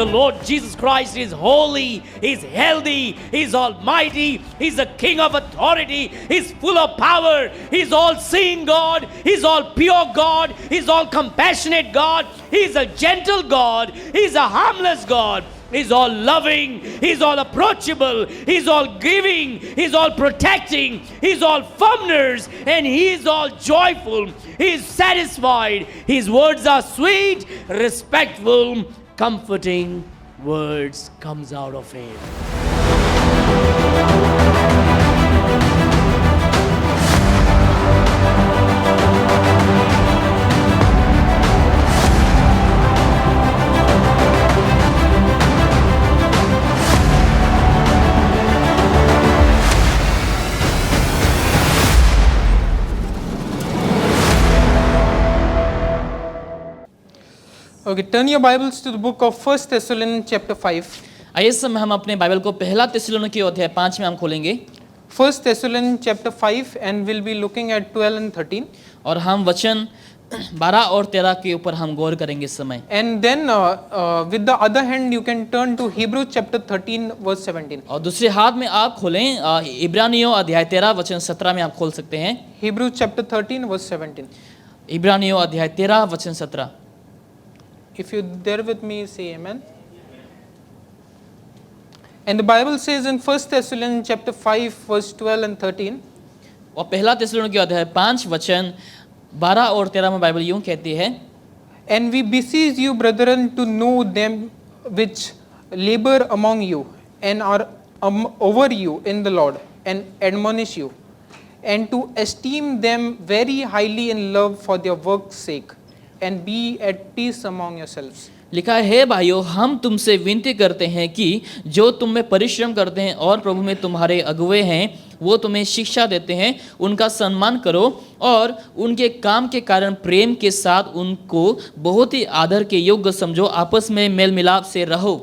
The Lord Jesus Christ is holy, He's healthy, He's almighty, He's the King of authority, He's full of power, He's all-seeing God, He's all pure God, He's all compassionate God, He's a gentle God, He's a harmless God. He's all loving, He's all approachable, He's all giving, He's all protecting, He's all firmness, and He's all joyful, He's satisfied. His words are sweet, respectful, comforting words comes out of Him. Okay, turn your Bibles to the book of 1 Thessalonians chapter 5. आइए इस समय हम अपने Bible को पहला थिस्सलुनीकी अध्याय 5 में हम खोलेंगे 1 Thessalonians chapter 5 and we'll be looking at 12 and 13. और हम वचन 12 और 13 के ऊपर हम गौर करेंगे इस समय. And then with the other hand you can turn to Hebrews chapter 13 verse 17. और दूसरे हाथ में आप खोलें इब्रानियों अध्याय 13 वचन 17 में आप खोल सकते हैं. Hebrews chapter 13 verse 17. इब्रानियों अध्याय 13 वचन 17. If you're there with me, say amen. And the Bible says in 1 Thessalonians chapter 5 verse 12 and 13. और पहला थिस्सलुनीकी अध्याय 5 वचन 12 और 13 में बाइबल यूं कहती है. And we beseech you, brethren, to know them which labor among you and are over you in the Lord, and admonish you, and to esteem them very highly in love for their work's sake, and be at peace among yourselves. लिखा है भाइयों हम तुमसे विनती करते हैं कि जो तुम में परिश्रम करते हैं और प्रभु में तुम्हारे अगुवे हैं वो तुम्हें शिक्षा देते हैं उनका सम्मान करो और उनके काम के कारण प्रेम के साथ उनको बहुत ही आदर के योग्य समझो आपस में मेल मिलाप से रहो.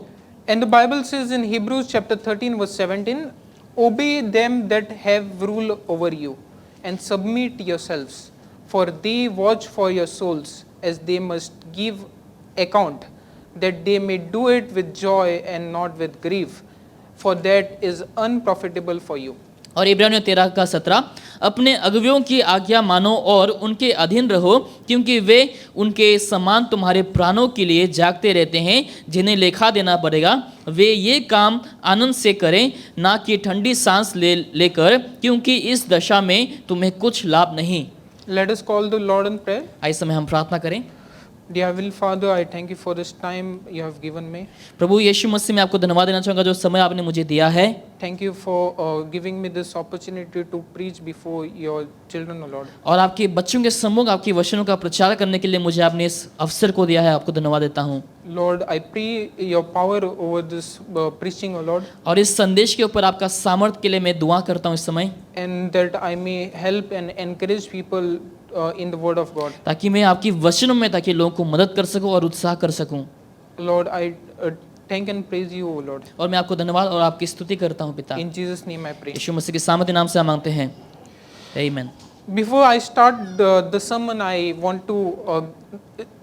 And the Bible says in Hebrews chapter 13 verse 17, obey them that have rule over you, and submit yourselves, for they watch for your souls, as they must give account, that they may do it with joy and not with grief, for that is unprofitable for you. और इब्रानियों 13 का 17 अपने अगुवों की आज्ञा मानो और उनके अधीन रहो क्योंकि वे उनके समान तुम्हारे प्राणों के लिए जागते रहते हैं जिन्हें लेखा देना पड़ेगा. वे ये काम आनंद से करें ना कि ठंडी सांस लेकर क्योंकि इस दशा में तुम्हें कुछ लाभ नहीं. Let us call the Lord in prayer. आइए समय हम प्रार्थना करें. Dear Heavenly Father, I thank you for this time you have given me. प्रभु यीशु मसीह मैं आपको धन्यवाद देना चाहूँगा जो समय आपने मुझे दिया है. Thank you for giving me this opportunity to preach before your children, O Lord. और आपके बच्चों के सम्मुख आपकी वचनों का प्रचार करने के लिए मुझे आपने इस अवसर को दिया है. आपको धन्यवाद देता हूँ. Lord, I pray your power over this preaching, O Lord. और इस संदेश के ऊपर आपका सामर्थ्य के लिए मैं दुआ करता हूँ इस समय. And that I may help and encourage people in the word of God. ताकि मैं आपकी वचनों में ताकि लोगों को मदद कर सकूं और उत्साह कर सकूं. Lord, I thank and praise you, O Lord. और मैं आपको धन्यवाद और आपकी स्तुति करता हूं पिता. In Jesus' name I pray. यीशु मसीह के सामर्थ्य नाम से हम मांगते हैं. Amen. Before I start the sermon, I want to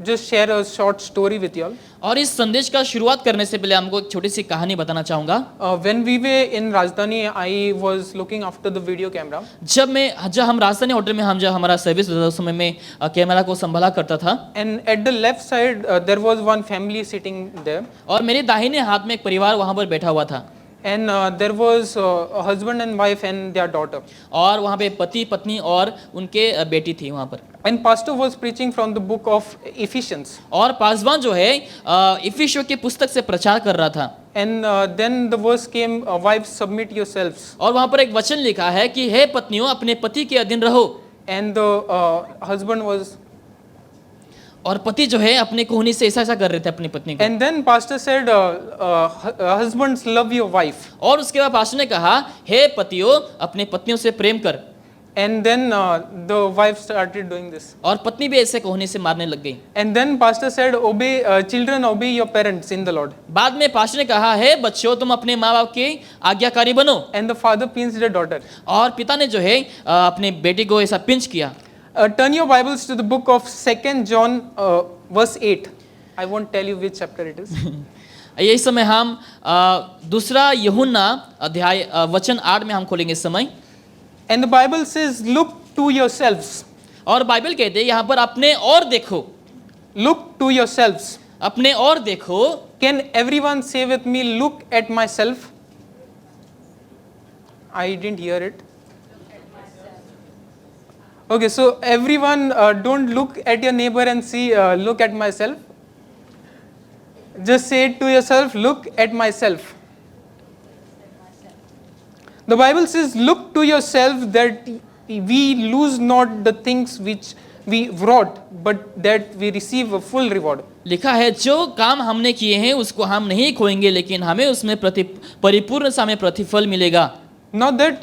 just share a short story with you all. और इस संदेश का शुरुआत करने से पहले हमको एक छोटी सी कहानी बताना चाहूँगा. When we were in Rajdhani, I was looking after the video camera. जब हम राजधानी होटल में जब हमारा सर्विस होता था उस समय में कैमरा को संभाला करता था. And at the left side, there was one family sitting there. और मेरे दाहिने हाथ में एक परिवार वहाँ पर बैठा हुआ था. And there was a husband and wife and their daughter. और वहाँ पे पति पत्नी और उनके बेटी थी वहाँ पर. And pastor was preaching from the book of Ephesians. और पासवान जो है इफिसियों की पुस्तक से प्रचार कर रहा था. And then the verse came, wives submit yourselves. और वहाँ पर एक वचन लिखा है कि हे पत्नियों अपने पति के अधीन रहो. And the husband was. और पति जो है अपने कोहनी से ऐसा कर रहे थे अपनी पत्नी को. And then pastor said, husbands love your wife. और उसके बाद पास्टर ने कहा हे पतियों अपने पत्नियों से प्रेम कर. And then the wife started doing this. और पत्नी भी ऐसे कोहनी से मारने लग गई. And then pastor said, children obey your parents in the Lord. बाद में पास्टर ने कहा हे बच्चों तुम अपने माँ बाप के आज्ञाकारी बनो. And the father pinched the daughter. और पिता ने जो है अपने बेटी को ऐसा पिंच किया. Turn your Bibles to the book of 2 John verse 8. I won't tell you which chapter it is. यही समय हम दूसरा यूहन्ना अध्याय वचन 8 में हम खोलेंगे इस समय। And the Bible says, look to yourselves. और बाइबल कहते हैं यहाँ पर अपने और देखो, Look to yourselves. अपने और देखो। Can everyone say with me, look at myself? I didn't hear it. Okay, so everyone don't look at your neighbor and see, look at myself. Just say it to yourself, look at myself. The Bible says, look to yourself that we lose not the things which we wrought, but that we receive a full reward. लिखा है जो काम हमने किए हैं उसको हम नहीं खोएंगे, लेकिन हमें उसमें परिपूर्ण सा हमें प्रतिफल मिलेगा। Now that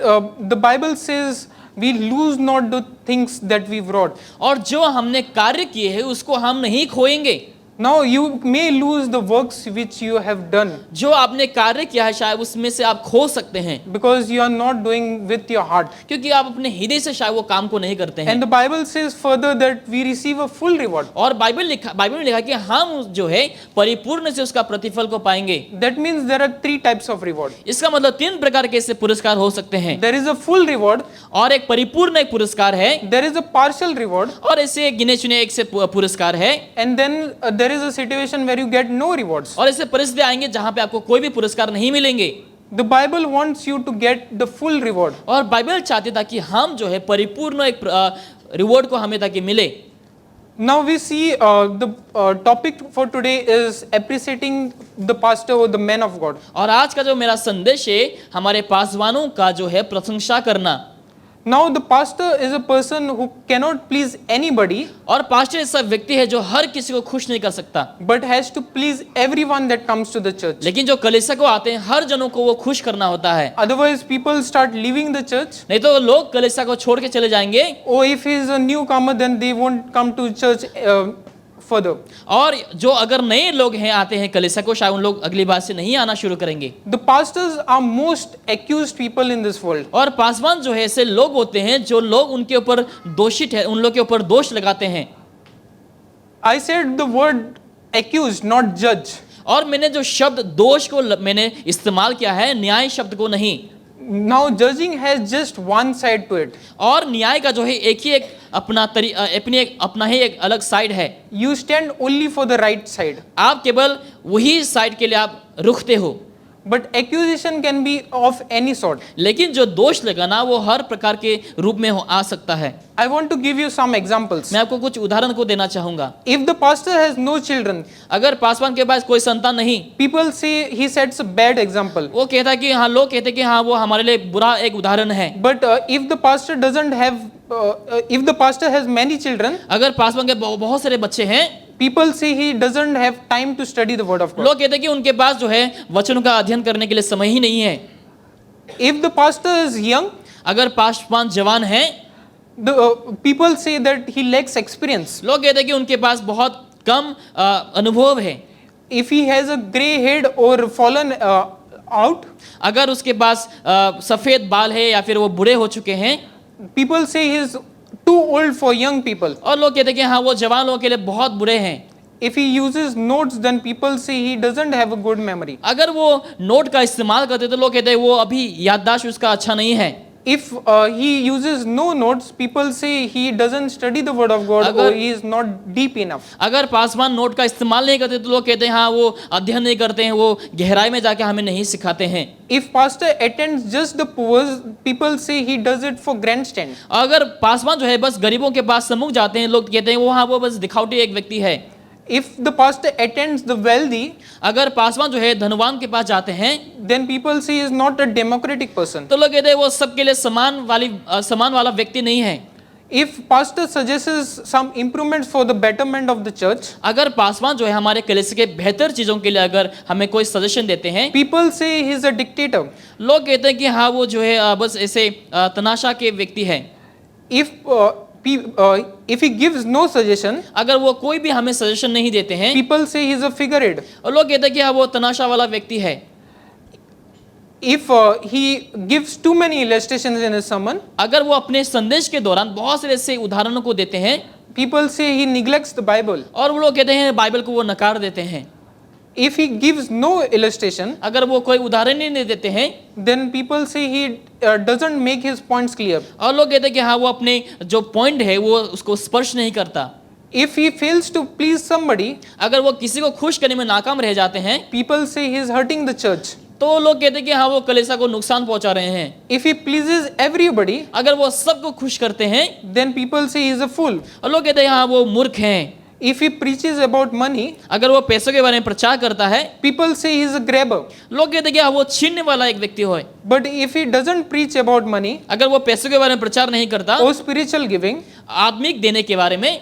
the Bible says we lose not the things that we wrought. और जो हमने कार्य किए हैं उसको हम नहीं खोएंगे। Now you may lose the works which you have done जो आपने कार्य किया है शायद उसमें से आप खो सकते हैं, because you are not doing with your heart. क्योंकि आप अपने हृदय से शायद वो काम को नहीं करते हैं। And the Bible says further that we receive a full reward. और बाइबल में लिखा कि हम जो है परिपूर्ण से उसका प्रतिफल को पाएंगे। That means there are 3 types of reward. इसका मतलब 3 प्रकार के ऐसे पुरस्कार हो सकते हैं। There is a full reward, और एक परिपूर्ण एक पुरस्कार है, there is a partial reward, और ऐसे गिने चुने एक से पुरस्कार है, and then there is a situation where you get no rewards. और ऐसे परिस्थिति आएंगे जहां पे आपको कोई भी पुरस्कार नहीं मिलेंगे। The Bible wants you to get the full reward. और बाइबल चाहती था कि हम जो है परिपूर्ण एक रिवॉर्ड को हमें ताकि मिले। Now we see the topic for today is appreciating the pastor or the man of God. और आज का जो मेरा संदेश है हमारे पासवानों का जो है प्रशंसा करना। Now the pastor is a person who cannot please anybody, और पास्टर ऐसा व्यक्ति है जो हर किसी को खुश नहीं कर सकता, but has to please everyone that comes to the church. लेकिन जो कलीसिया को आते हैं हर जनों को वो खुश करना होता है। Otherwise people start leaving the church. नहीं तो लोग कलीसिया को छोड़ के चले जाएंगे, Or if he is a newcomer, then they won't come to church further. और जो अगर नए लोग हैं आते हैं कलीसिया को शायद उन लोग अगली बार से नहीं आना शुरू करेंगे। The pastors are most accused people in this world. और पासवान जो है ऐसे लोग होते हैं जो लोग उनके ऊपर दोषी है, उन लोग के ऊपर दोष लगाते हैं। I said the word accused, not judge. और मैंने जो शब्द दोष को मैंने इस्तेमाल किया है, न्याय शब्द को नहीं। Now judging has just one side to it. और न्याय का जो है एक ही एक अपना ही एक अलग साइड है। You stand only for the right side. आप केवल वही साइड के लिए आप रुकते हो। But accusation can be of any sort. लेकिन जो दोष लगाना वो हर प्रकार के रूप में आ सकता है। I want to give you some examples. मैं आपको कुछ उदाहरण को देना चाहूंगा। If the pastor has no children, अगर पासवान के पास कोई संतान नहीं, people say he sets a bad example. वो कहता है कि हाँ, लोग कहते हैं कि हाँ वो हमारे लिए बुरा एक उदाहरण है। But if the pastor doesn't have, if the pastor has many children, अगर पासवान के बहुत सारे बच्चे हैं, people say he doesn't have time to study the word of God. लोग कहते हैं कि उनके पास जो है वचनों का अध्ययन करने के लिए समय ही नहीं है। If the pastor is young, अगर पासवान जवान है, the people say that he lacks experience. लोग कहते हैं कि उनके पास बहुत कम अनुभव है। If he has a gray head or fallen out, अगर उसके पास सफेद बाल है या फिर वो बूढ़े हो चुके हैं, people say he is too old for young people. और लोग कहते हैं कि हाँ वो जवान लोगों के लिए बहुत बुरे हैं। If he uses notes, then people say he doesn't have a good memory. अगर वो नोट का इस्तेमाल करते तो लोग कहते हैं वो अभी याददाश्त उसका अच्छा नहीं है। If he uses no notes, people say he doesn't study the word of God or he is not deep enough. अगर पासवान नोट का इस्तेमाल नहीं करते तो लोग कहते हैं हाँ वो अध्ययन नहीं करते हैं, वो गहराई में जाके हमें नहीं सिखाते हैं। If pastor attends just the poor, people say he does it for grandstand. अगर पासवान जो है बस गरीबों के पास सम्मुख जाते हैं, लोग कहते हैं वो हाँ वो बस दिखावटी एक व्यक्ति है। If the pastor attends the wealthy, अगर पासवान जो है धनवान के पास जाते हैं, then people say he is not a democratic person. तो लोग कहते हैं वो सबके लिए समान वाला व्यक्ति नहीं है। If pastor suggests some improvements for the betterment of the church, अगर पासवान जो है हमारे कलीसिया के बेहतर चीजों के लिए अगर हमें कोई सजेशन देते हैं, people say he is a dictator. लोग कहते हैं कि हाँ वो जो है बस ऐसे तनाशा के व्यक्ति है। If he gives no suggestion, अगर वो कोई भी हमें सजेशन नहीं देते हैं, people say he is a figurehead. और लोग कहते हैं कि हाँ वो तनाशा वाला व्यक्ति है। If he gives too many illustrations in his sermon, अगर वो अपने संदेश के दौरान बहुत से ऐसे उदाहरणों को देते हैं, people say he neglects the Bible. और वो लोग कहते हैं बाइबल को वो नकार देते हैं। If he gives no illustration, अगर वो कोई उदाहरण ही नहीं देते हैं, then people say he doesn't make his points clear. और लोग कहते हैं कि हाँ वो अपने जो पॉइंट है वो उसको स्पर्श नहीं करता। If he fails to please somebody, अगर वो किसी को खुश करने में नाकाम रह जाते हैं, people say he is hurting the church. तो लोग कहते हैं कि हाँ वो कलीसिया को नुकसान पहुंचा रहे हैं। If he pleases everybody, अगर वो सबको खुश करते हैं, then people say he is a fool. और लोग कहते हैं हाँ वो मूर्ख हैं। If he preaches about money, अगर वो पैसों के बारे में प्रचार करता है, people say he is a grabber. लोग कहते हैं कि हाँ वो छीनने वाला एक व्यक्ति हो। But if he doesn't preach about money अगर वो पैसों के बारे में प्रचार नहीं करता, or spiritual giving, आत्मिक देने के बारे में,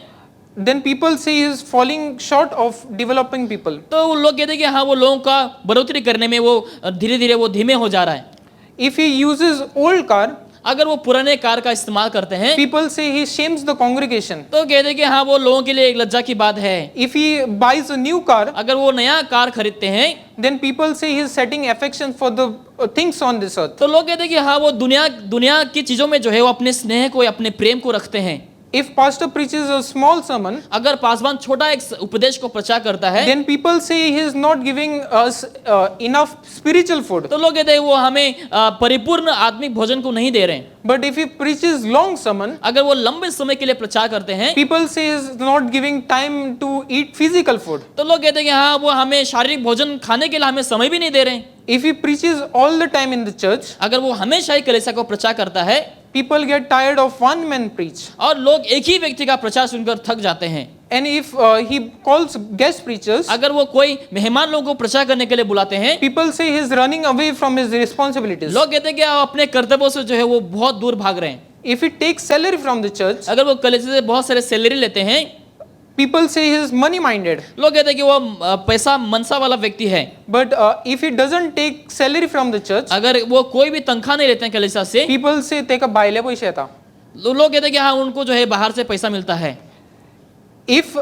then people say he is falling short of developing people. तो वो लोग कहते हैं कि हाँ वो लोगों का बढ़ोतरी करने में वो धीरे धीरे वो धीमे हो जा रहा है। If he uses old car, अगर वो पुराने कार का इस्तेमाल करते हैं, people say he shames the congregation. तो कहते हैं कि हाँ वो लोगों के लिए एक लज्जा की बात है। If he buys a new car, अगर वो नया कार खरीदते हैं, then people say he is setting affection for the things on this earth. तो लोग कहते हैं कि हाँ वो दुनिया की चीजों में जो है वो अपने स्नेह को, अपने प्रेम को रखते हैं। If pastor preaches a small sermon, अगर पासवान छोटा एक उपदेश को प्रचार करता है, then people say he is not giving us enough spiritual food. तो लोग कहते हैं वो हमें परिपूर्ण आत्मिक भोजन को नहीं दे रहे हैं। But if he preaches long sermon, अगर वो लंबे समय के लिए प्रचार करते हैं, people say he is not giving time to eat physical food. तो लोग कहते हैं कि हाँ वो हमें शारीरिक भोजन खाने के लिए हमें समय भी नहीं दे रहे हैं। If he preaches all the time in the church, अगर वो हमेशा ही कलीसिया को प्रचार करता है, people get tired of one man preach. और लोग एक ही व्यक्ति का प्रचार सुनकर थक जाते हैं। And if he calls guest preachers, अगर वो कोई मेहमान लोगों को प्रचार करने के लिए बुलाते हैं, people say he is running away from his responsibilities. लोग कहते हैं कि आप अपने कर्तव्यों से जो है वो बहुत दूर भाग रहे हैं। If he takes salary from the church, अगर वो कलीसिया से बहुत सारे सैलरी लेते हैं, people say he is money minded. लोग कहते हैं कि वो पैसा मनसा वाला व्यक्ति है। But if he doesn't take salary from the church, अगर वो कोई भी तनख्वाह नहीं लेते हैं कलीसिया से, people say take a baile paise eta. लोग कहते हैं कि हाँ उनको जो है बाहर से पैसा मिलता है। If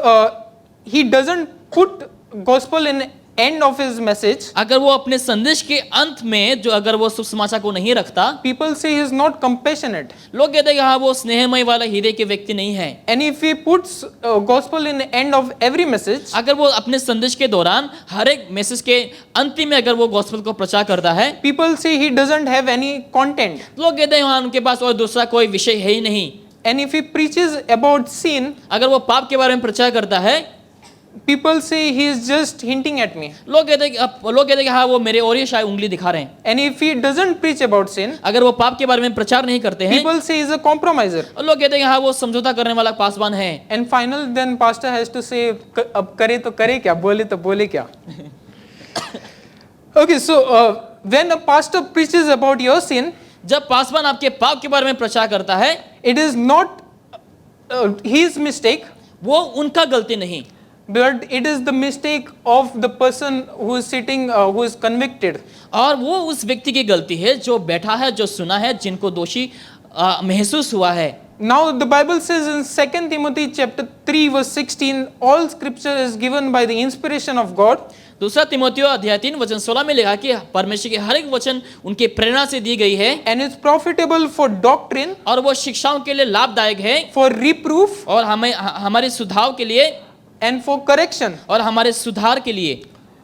he doesn't put gospel in end of his message, अगर वो अपने संदेश के अंत में जो अगर वो सुसमाचार को नहीं रखता, people say he is not compassionate. लोग कहते हैं कि हाँ वो स्नेहमय वाला हृदय के व्यक्ति नहीं है। And if he puts gospel in end of every message, अगर वो अपने संदेश के दौरान हर एक मैसेज के अंतिम में अगर वो गॉस्पेल को प्रचार करता है, people say he doesn't have any content. लोग कहते हैं हाँ उनके पास और दूसरा कोई विषय है ही नहीं। And if he preaches about sin, अगर वो पाप के बारे में प्रचार करता है, people say he is just hinting at me. लोग कहते हैं कि हाँ वो मेरे और ये शायद उंगली दिखा रहे हैं। And if he doesn't preach about sin, अगर वो पाप के बारे में प्रचार नहीं करते हैं, people say he is a compromiser. और लोग कहते हैं कि हाँ वो समझौता करने वाला पासवान है। And final then pastor has to say अब करे तो करे क्या, बोले तो बोले क्या. Okay, so when a pastor preaches about your sin, जब पासवान आपके पाप के बारे में प्रचार करता है, it is not his mistake, वो उनका गलती नहीं, but it is the mistake of the person who is sitting, who is convicted. और वो उस व्यक्ति की गलती है जो बैठा है, जो सुना है, जिनको दोषी महसूस हुआ है। Now the Bible says in 2 Timothy chapter 3 verse 16, all scripture is given by the inspiration of God. दूसरा तिमोथियो अध्याय 3 वचन 16 में लिखा कि परमेश्वर के हर एक वचन उनके प्रेरणा से दी गई है, And is profitable for doctrine, और वो शिक्षाओं के लिए लाभदायक है, for reproof, और हमारे सुधार के लिए, and for correction. और हमारे सुधार के लिए।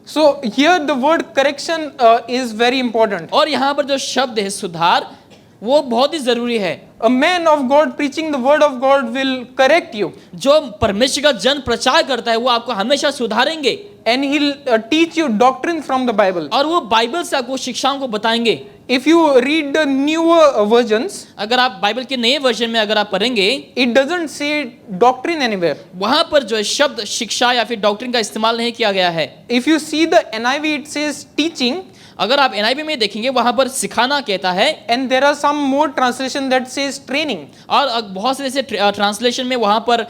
So here the word correction is very important. और यहाँ पर जो शब्द है सुधार, वो बहुत ही जरूरी है। A man of God preaching the word of God will correct you, जो परमेश्वर का जन प्रचार करता है वो आपको हमेशा सुधारेंगे, and he'll teach you doctrine from the Bible. और वो बाइबल से आपको शिक्षाओं को बताएंगे। If you read the newer versions, अगर आप बाइबल के नए वर्जन में अगर आप पढ़ेंगे, it doesn't say doctrine anywhere. वहां पर जो है शब्द शिक्षा या फिर डॉक्ट्रिन का इस्तेमाल नहीं किया गया है। If you see the NIV, it says teaching, अगर आप NIV में देखेंगे वहां पर सिखाना कहता है, and there are some more translation that says training. और बहुत से ऐसे ट्रांसलेशन में वहां पर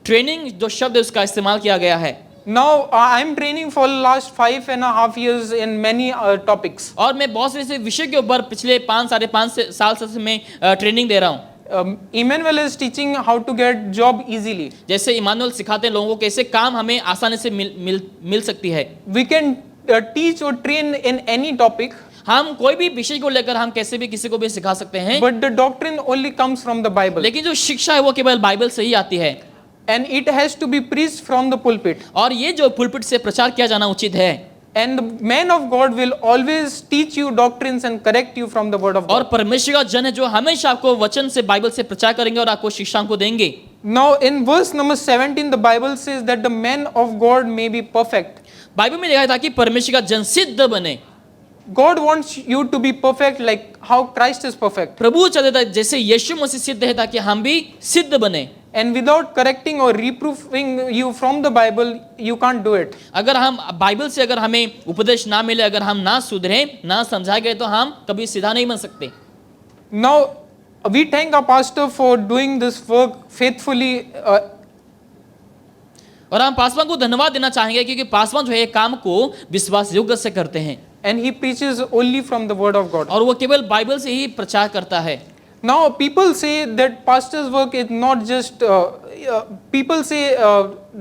ट्रेनिंग जो शब्द है उसका इस्तेमाल किया गया है। Now I'm training for last 5.5 years in many topics. और मैं बहुत से ऐसे विषय के ऊपर पिछले 5-5.5 साल से मैं ट्रेनिंग दे रहा हूँ। Emmanuel is teaching how to get job easily. जैसे इमानुएल सिखाते हैं लोगों को कैसे काम हमें आसानी से मिल सकती है। We can teach or train in any topic, हम कोई भी विषय को लेकर हम कैसे भी किसी को भी सिखा सकते हैं, but the doctrine only comes from the Bible. लेकिन जो शिक्षा है वो केवल बाइबल से ही आती है। and it has to be preached from the pulpit. और ये जो पुलपिट से प्रचार किया जाना उचित है। And the man of God will always teach you doctrines and correct you from the word of और God. परमेश्वर का जन है जो हमेशा आपको वचन से बाइबल से प्रचार करेंगे और आपको शिक्षा को देंगे। Now in verse number 17 the Bible says that the man of God may be perfect. Bible में लिखा था कि परमेश्वर का जन सिद्ध बने। God wants you to be perfect like how Christ is perfect. प्रभु चाहता है जैसे यीशु मसीह सिद्ध है ताकि हम भी सिद्ध बने। And without correcting or reproving you from the Bible, you can't do it. अगर हम बाइबल से अगर हमें उपदेश ना मिले, अगर हम ना सुधरे, ना समझाए गए तो हम कभी सीधा नहीं बन सकते। Now we thank our pastor for doing this work faithfully. और हम पासवान को धन्यवाद देना चाहेंगे क्योंकि पासवान जो है ये काम को विश्वास योग्य से करते हैं। And he preaches only from the word of God. और वो केवल बाइबल से ही प्रचार करता है। Now people say that pastor's work is not just people say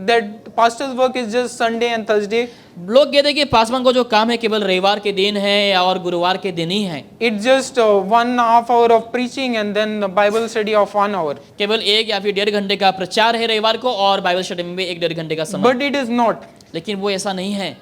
that pastor's work is just Sunday and Thursday. लोग कहते हैं कि पासवान को जो काम है केवल रविवार के दिन है और गुरुवार के दिन ही है। It's just 1.5 hour of preaching and then a Bible study of 1 hour. केवल 1 या फिर 1.5 घंटे का प्रचार है रविवार को और बाइबल स्टडी में भी 1-1.5 घंटे का समय। But it is not. लेकिन वो ऐसा नहीं है।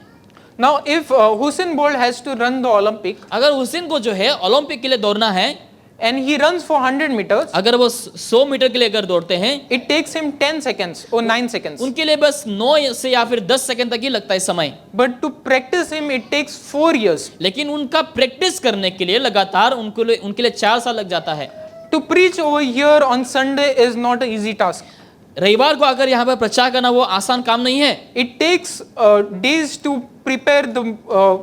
Now if Usain Bolt has to run the Olympic अगर हुसैन को जो है ओलंपिक के लिए दौड़ना है, and he runs for 100 meters, अगर वो 100 मीटर के लिए अगर दौड़ते हैं, it takes him 10 seconds or 9 seconds. उनके लिए बस 9 से या फिर 10 सेकंड तक ही लगता है समय। But to practice him it takes 4 years. लेकिन उनका प्रैक्टिस करने के लिए लगातार उनके लिए 4 साल लग जाता है। To preach over here on Sunday is not an easy task. रविवार को अगर यहाँ पर प्रचार करना वो आसान काम नहीं है। It takes days to prepare the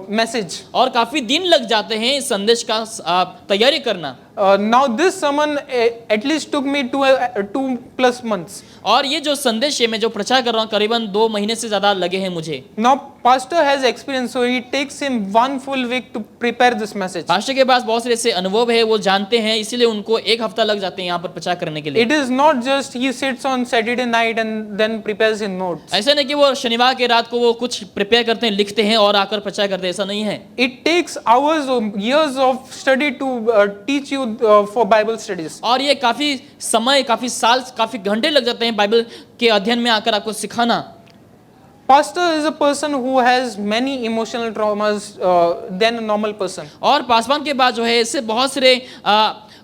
message. और काफी दिन लग जाते हैं इस संदेश का तैयारी करना। Now this sermon at least took me 2+ months. और ये जो संदेश है मैं जो प्रचार कर रहा हूँ करीबन 2 महीने से ज्यादा लगे हैं मुझे। Now pastor has experience, so it takes him 1 full week to prepare this message. Pastor के पास बहुत से ऐसे अनुभव है, वो जानते हैं, इसीलिए उनको 1 हफ्ता लग जाते हैं यहाँ पर प्रचार करने के लिए। It is not just he sits on Saturday night and then prepares his notes. ऐसा नहीं कि वो शनिवार के रात को वो कुछ प्रिपेयर करते हैं, लिखते हैं और आकर प्रचार करते हैं, ऐसा नहीं है। It takes hours or years of study to teach you for Bible studies. और ये काफी समय, काफी साल, काफी घंटे लग जाते हैं बाइबल के अध्ययन में आकर आपको सिखाना। Pastor is a person who has many emotional traumas than a normal person. और पासवान के बाद जो है इससे बहुत सारे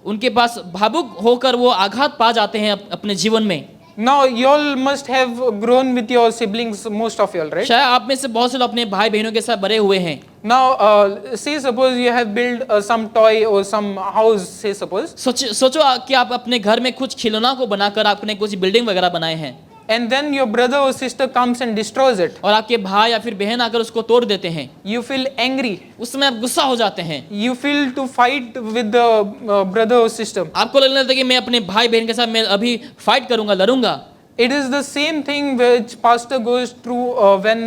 उनके पास भावुक होकर वो आघात पा जाते हैं अपने जीवन में। Now you all must have grown with your siblings, most of you all, right? शायद आप में से बहुत से लोग अपने भाई बहनों के साथ बड़े हुए हैं। Now say suppose you have built some toy or some house, say suppose, सोचो कि आप अपने घर में कुछ खिलौना को बनाकर आपने कुछ बिल्डिंग वगैरह बनाए हैं। and then your brother or sister comes and destroys it. और आपके भाई या फिर बहन आकर उसको तोड़ देते हैं। You feel angry. उस समय आप गुस्सा हो जाते हैं। You feel to fight with the brother or sister. आपको लगने लगता है कि मैं अपने भाई बहन के साथ मैं अभी फाइट करूंगा, लड़ूंगा। It is the same thing which pastor goes through when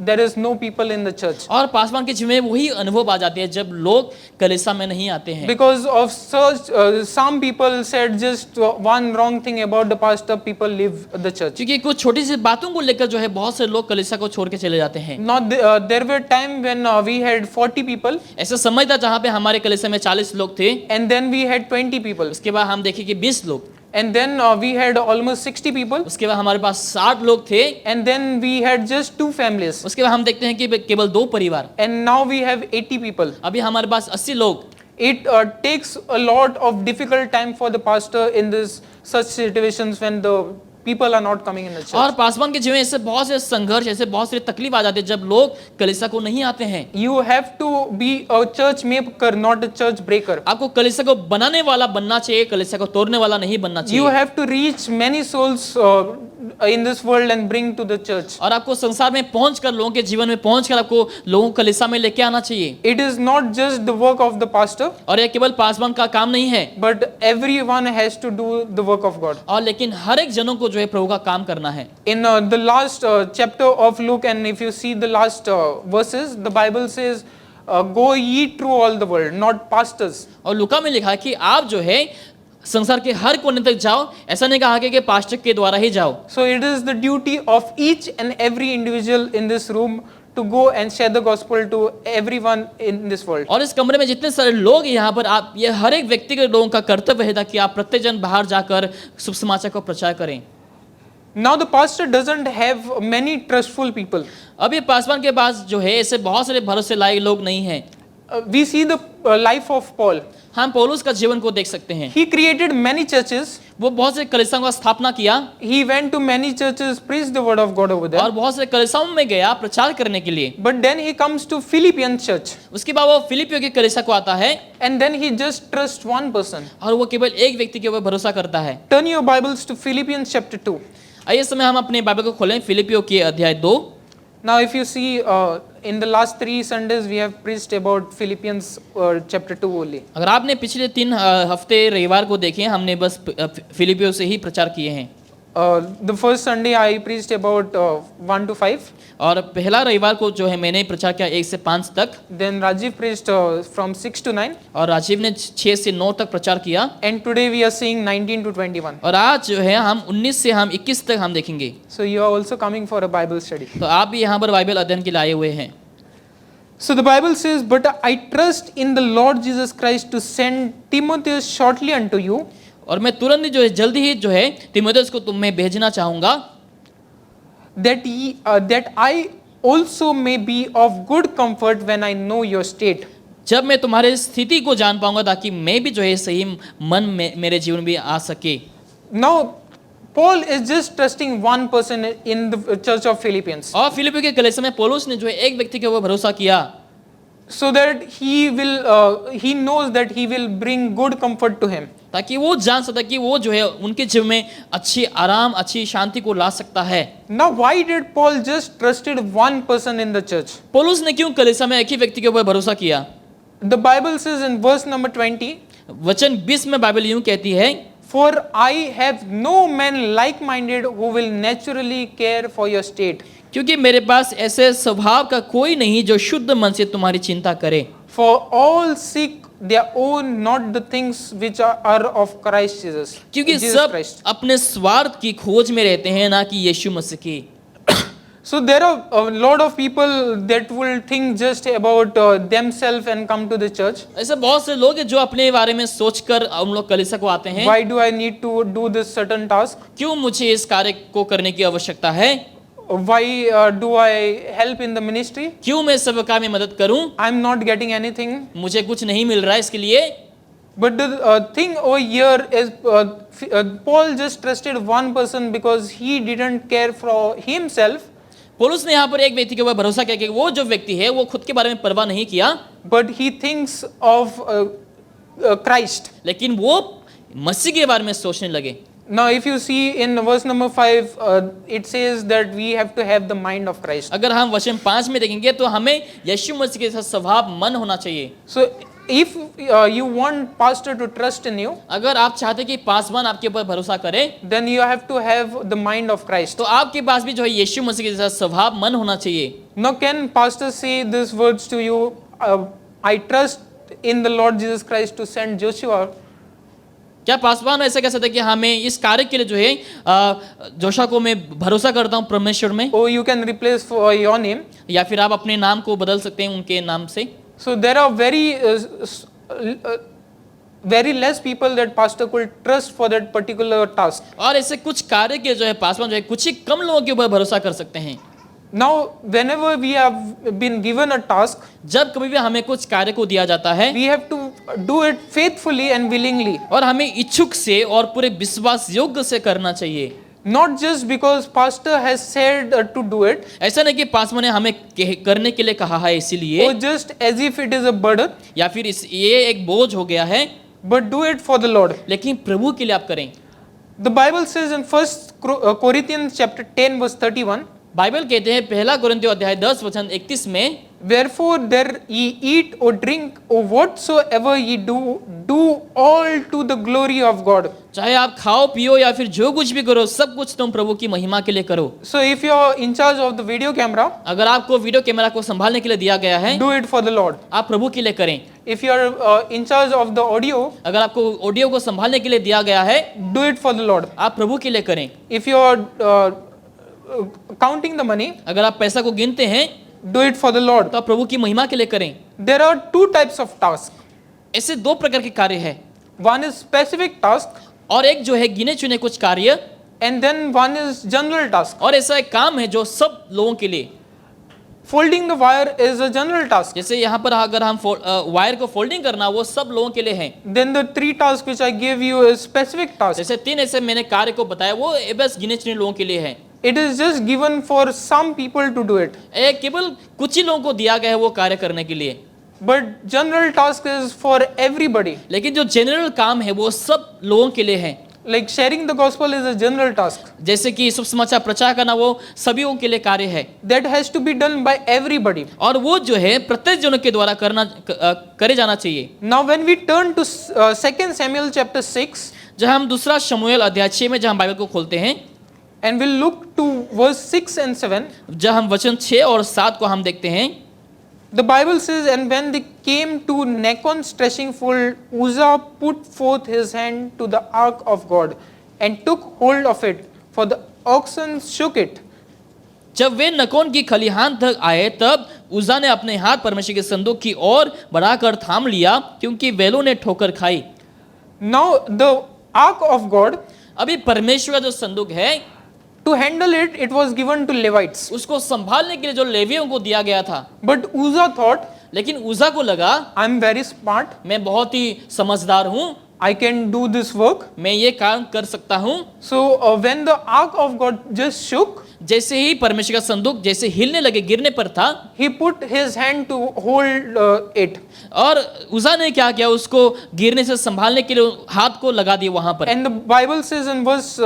there is no people in the church. और पासवान के जीवन में वही अनुभव आ जाती है जब लोग कलीसिया में नहीं आते हैं। Because of such, some people said just one wrong thing about the pastor, people leave the church. क्योंकि कुछ छोटी सी बातों को लेकर जो है बहुत से लोग कलीसिया को छोड़ के चले जाते हैं। Not there were time when we had 40 people, ऐसा समय था जहाँ पे हमारे कलीसिया में 40 लोग थे, and then we had 20 people, उसके बाद हम देखे कि 20 लोग, and then we had almost 60 people, उसके बाद हमारे पास 60 लोग थे, and then we had just 2 families, उसके बाद हम देखते हैं कि केवल 2 परिवार, and now we have 80 people. अभी हमारे पास 80 लोग। It takes a lot of difficult time for the pastor in this such situations when the people are not coming in the church. और पासवान के जीवन ऐसे बहुत से संघर्ष, ऐसे बहुत से तकलीफ आ जाते हैं जब लोग कलीसिया को नहीं आते हैं। You have to be a church maker, not a church breaker. आपको कलीसिया को बनाने वाला बनना चाहिए, कलीसिया को तोड़ने वाला नहीं बनना चाहिए। You have to reach many souls in this world and bring to the church. और आपको संसार में पहुंचकर, लोगों के जीवन में पहुंचकर आपको लोगों को कलीसिया में लेके आना चाहिए। It is not just the work of the pastor, और यह केवल पासवान का काम नहीं है, but everyone has to do the work of God. और लेकिन हर एक जनों को जो है प्रभु का काम करना है। In the last chapter of Luke, and if you see the last verses, the Bible says, "Go ye through all the world," not pastors. और लूका में लिखा है कि आप जो है संसार के हर कोने तक जाओ, ऐसा नहीं कहा कि पास्टर के द्वारा ही जाओ। So it is the duty of each and every individual in this room to go and share the gospel to everyone in this world. और इस कमरे में जितने सारे लोग हैं यहाँ पर, आप ये हर एक व्यक्तिगत लोगों का कर्तव्य है कि आप प्रत्येक जन बाहर जाकर शुभ समाचार को प्रचार करें। Now the pastor doesn't have many trustful people. अब ये पासवान के पास जो है ऐसे बहुत सारे भरोसे लायक लोग नहीं हैं। We see the life of Paul. हम पौलुस का जीवन को देख सकते हैं। He created many churches. वो बहुत से कलीसियाओं का स्थापना किया He went to many churches, preached the word of God over there. और बहुत से कलीसियाओं में गया प्रचार करने के लिए। But then he comes to Philippian church, उसके बाद वो फिलिपियों के कलीसिया को आता है and then he just trusts one person. और वो केवल एक व्यक्ति के ऊपर भरोसा करता है। Turn your Bibles to Philippians chapter 2. आइए इस समय हम अपने बाइबल को खोलें फिलिपियों के अध्याय 2। Now if you see in the last 3 Sundays we have preached about Philippians chapter 2 only. अगर आपने पिछले 3 हफ्ते रविवार को देखे हमने बस फिलिपियों से ही प्रचार किए हैं। The first Sunday I preached about 1 to 5. और पहला रविवार को जो है मैंने प्रचार किया 1 से 5 तक Then Rajiv preached from 6 to 9. और राजीव ने 6 से 9 तक प्रचार किया And today we are seeing 19 to 21. और आज जो है हम 19 से हम 21 तक हम देखेंगे। So you are also coming for a Bible study. तो आप भी यहाँ पर बाइबल अध्ययन के लिए आए हुए हैं। So the Bible says, "But I trust in the Lord Jesus Christ to send Timotheus shortly unto you, और मैं तुरंत ही जो है जल्दी ही जो है तीमुथियुस को तुम्हें भेजना चाहूँगा that I also may be of good comfort when I know your state." जब मैं तुम्हारे स्थिति को जान पाऊंगा ताकि मैं भी जो है सही मन में मेरे जीवन में आ सके। Now Paul is just trusting one person in the church of Philippians, और फिलिपियों के कलीसिया में पौलुस ने जो है एक व्यक्ति के ऊपर भरोसा किया so that he knows that he will bring good comfort to him. ताकि वो जान सकता कि वो जो है उनके जीवन में अच्छी आराम अच्छी शांति को ला सकता है। Now why did Paul just trusted one person in the church? पौलुस ने क्यों कलीसिया में एक ही व्यक्ति के ऊपर भरोसा किया? The Bible says in verse number 20, वचन 20 में बाइबल यूं कहती है, "For I have no man like-minded who will naturally care for your state. क्योंकि मेरे पास ऐसे स्वभाव का कोई नहीं जो शुद्ध मन से तुम्हारी चिंता करे। For all seek their own, not the things which are of Christ Jesus." क्योंकि Jesus सब Christ. अपने स्वार्थ की खोज में रहते हैं ना कि यीशु मसीह की। So there are a lot of people that will think just about themselves and come to the church. ऐसे बहुत से लोग हैं जो अपने बारे में सोचकर उन लोग कलीसिया को आते हैं। Why do I need to do this certain task? क्यों मुझे इस कार्य को करने की आवश्यकता है? Why do I help in the ministry? क्यों मैं सेवकाई में मदद करूं? I'm not getting anything. मुझे कुछ नहीं मिल रहा है इसके लिए। But the thing over here is Paul just trusted one person because he didn't care for himself. पौलुस ने यहाँ पर एक व्यक्ति के ऊपर भरोसा किया कि वो जो व्यक्ति है वो खुद के बारे में परवाह नहीं किया, But he thinks of Christ. लेकिन वो मसीह के बारे में सोचने लगे। Now if you see in verse number 5, it says that we have to have the mind of Christ. अगर हम वचन 5 में देखेंगे तो हमें यीशु मसीह के साथ स्वभाव मन होना चाहिए। So if you want pastor to trust in you, अगर आप चाहते कि पासवान आपके ऊपर भरोसा करे then you have to have the mind of Christ. तो आपके पास भी जो है यीशु मसीह के साथ स्वभाव मन होना चाहिए। Now can pastor say these words to you, "I trust in the Lord Jesus Christ to send Joshua"? क्या पासवान ऐसा कह सकते हैं कि हमें इस कार्य के लिए जो है जोशा को मैं भरोसा करता हूँ परमेश्वर में, Or you can replace for your name. या फिर आप अपने नाम को बदल सकते हैं उनके नाम से। So there are very less people that pastor could trust for that particular task. और ऐसे कुछ कार्य के जो है पासवान जो है कुछ ही कम लोगों के ऊपर भरोसा कर सकते हैं। Now whenever we have been given a task, जब कभी भी हमें कुछ कार्य को दिया जाता है we have to do it faithfully and willingly. और हमें इच्छुक से और पूरे विश्वास योग्य से करना चाहिए। Not just because pastor has said to do it, ऐसा नहीं कि पासवान ने हमें करने के लिए कहा है इसीलिए, or just as if it is a burden, या फिर ये एक बोझ हो गया है, but do it for the Lord. लेकिन प्रभु के लिए आप करें। The Bible says in 1 Corinthians chapter 10 verse 31, Bible कहते हैं पहला कोरिन्थियों अध्याय 10 वचन 31 में, "Wherefore there ye eat or drink or whatsoever ye do, do all to the glory of God." चाहे आप खाओ पियो या फिर जो कुछ भी करो सब कुछ तुम प्रभु की महिमा के लिए करो। So if you are in charge of the video camera, अगर आपको वीडियो कैमरा को संभालने के लिए दिया गया है do it for the Lord. आप प्रभु के लिए करें। If you are in charge of the audio, अगर आपको ऑडियो को संभालने के लिए दिया गया है do it for the Lord. आप प्रभु के लिए करें। If you are counting the money, अगर आप पैसा को गिनते हैं do it for the Lord. तो आप प्रभु की महिमा के लिए करें। There are two types of tasks. ऐसे दो प्रकार के कार्य है, One is specific task, और एक जो है गिने चुने कुछ कार्य, And then one is general task. और ऐसा एक काम है जो सब लोगों के लिए, Folding the wire is a general task. जैसे यहाँ पर अगर हम वायर को फोल्डिंग करना, वो सब लोगों के लिए है। Then the 3 tasks which I gave you is specific tasks. जैसे 3 ऐसे मैंने कार्य को बताया, वो बस गिने चुने लोगों के लिए है। It is just given for some people to do it. केवल कुछ ही लोगों को दिया गया है वो कार्य करने के लिए, But general task is for everybody. लेकिन जो जनरल काम है वो सब लोगों के लिए है। Like sharing the gospel is a general task. जैसे कि शुभ समाचार प्रचार करना, वो सभी के लिए कार्य है, That has to be done by everybody. और वो जो है प्रत्येक जनों के द्वारा करे जाना चाहिए। Now when we turn to 2 Samuel chapter 6 जहाँ हम दूसरा शमूएल अध्याय 6 में जहाँ बाइबल को खोलते हैं, and we'll look to verse 6 and 7, जहाँ हम वचन 6 और 7 को हम देखते हैं। the Bible says, and when they came to Nacon's threshing field, Uzzah put forth his hand to the ark of God and took hold of it, for the oxen shook it. जब वे नकोन की खलिहान तक आए, तब उज्जा ने अपने हाथ परमेश्वर के संदूक की ओर बढ़ाकर थाम लिया, क्योंकि बैलों ने ठोकर खाई। Now the ark of God, अभी परमेश्वर का जो संदूक है, to handle it, it was given to Levites. उसको संभालने के लिए जो लेवियों को दिया गया था, But Uzzah thought, लेकिन उज्जा को लगा I'm very smart, मैं बहुत ही समझदार हूँ, I can do this work. मैं ये काम कर सकता हूँ। So when the ark of God just shook, जैसे ही परमेश्वर का संदूक जैसे हिलने लगे, गिरने पर था, he put his hand to hold it. और उज्जा ने क्या किया, उसको गिरने से संभालने के लिए हाथ को लगा दिया वहां पर। And the Bible says in verse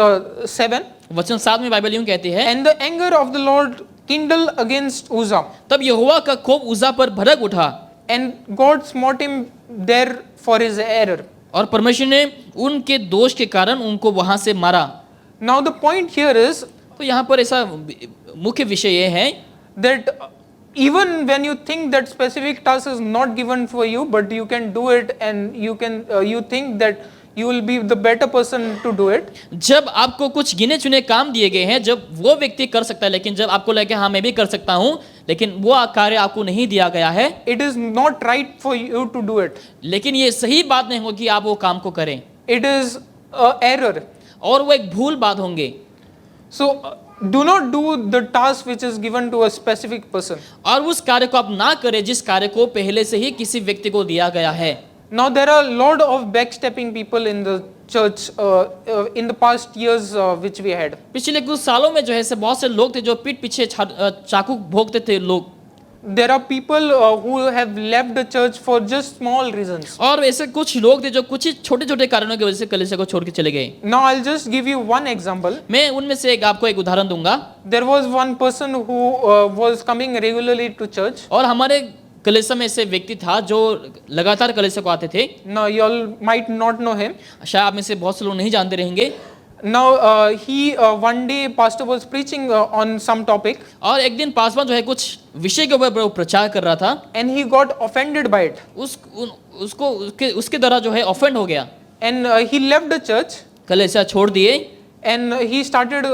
7, वचन 7 में बाइबल यूं कहती है, and the anger of the Lord kindled against Uzzah, तब यहोवा का कोप उज्जा पर भड़क उठा, and God smote him there for his error. और परमेश्वर ने उनके दोष के कारण उनको वहां से मारा। Now the point here is तो यहाँ पर ऐसा मुख्य विषय ये है that even when you think that specific task is not given for you, but you can do it, and you think that you will be the better person to do it. जब आपको कुछ गिने चुने काम दिए गए हैं, जब वो व्यक्ति कर सकता है, लेकिन जब आपको लगे हाँ मैं भी कर सकता हूँ, लेकिन वो कार्य आपको नहीं दिया गया है, It is not right for you to do it. लेकिन ये सही बात नहीं होगी आप वो काम को करें, It is a error. और वो एक भूल बात होंगे। So do not do the task which is given to a specific person. और उस कार्य को आप ना करें जिस कार्य को पहले से ही किसी व्यक्ति को दिया गया है। Now there are a lot of backstepping people in the church in the past years which we had. पिछले कुछ सालों में जो है से बहुत से लोग थे जो पीठ पीछे चाकू भोंकते थे लोग। There are people who have left the church for just small reasons. और ऐसे कुछ लोग थे जो कुछ ही छोटे छोटे कारणों की वजह से कलीसिया को छोड़ के चले गए। Now I'll just give you one example. मैं उनमें से आपको एक उदाहरण दूंगा। There was one person who was coming regularly to church. और हमारे कलीसिया में ऐसे व्यक्ति था जो लगातार कलीसिया को आते थे। Now you all might not know him. शायद आप में से बहुत से लोग नहीं जानते रहेंगे। Now he one day pastor was preaching on some topic, और एक दिन पासवान जो है कुछ विषय के ऊपर प्रचार कर रहा था, and he got offended by it, उसके द्वारा जो है ऑफेंड हो गया, and he left the church, कलीसिया छोड़ दिए, and he started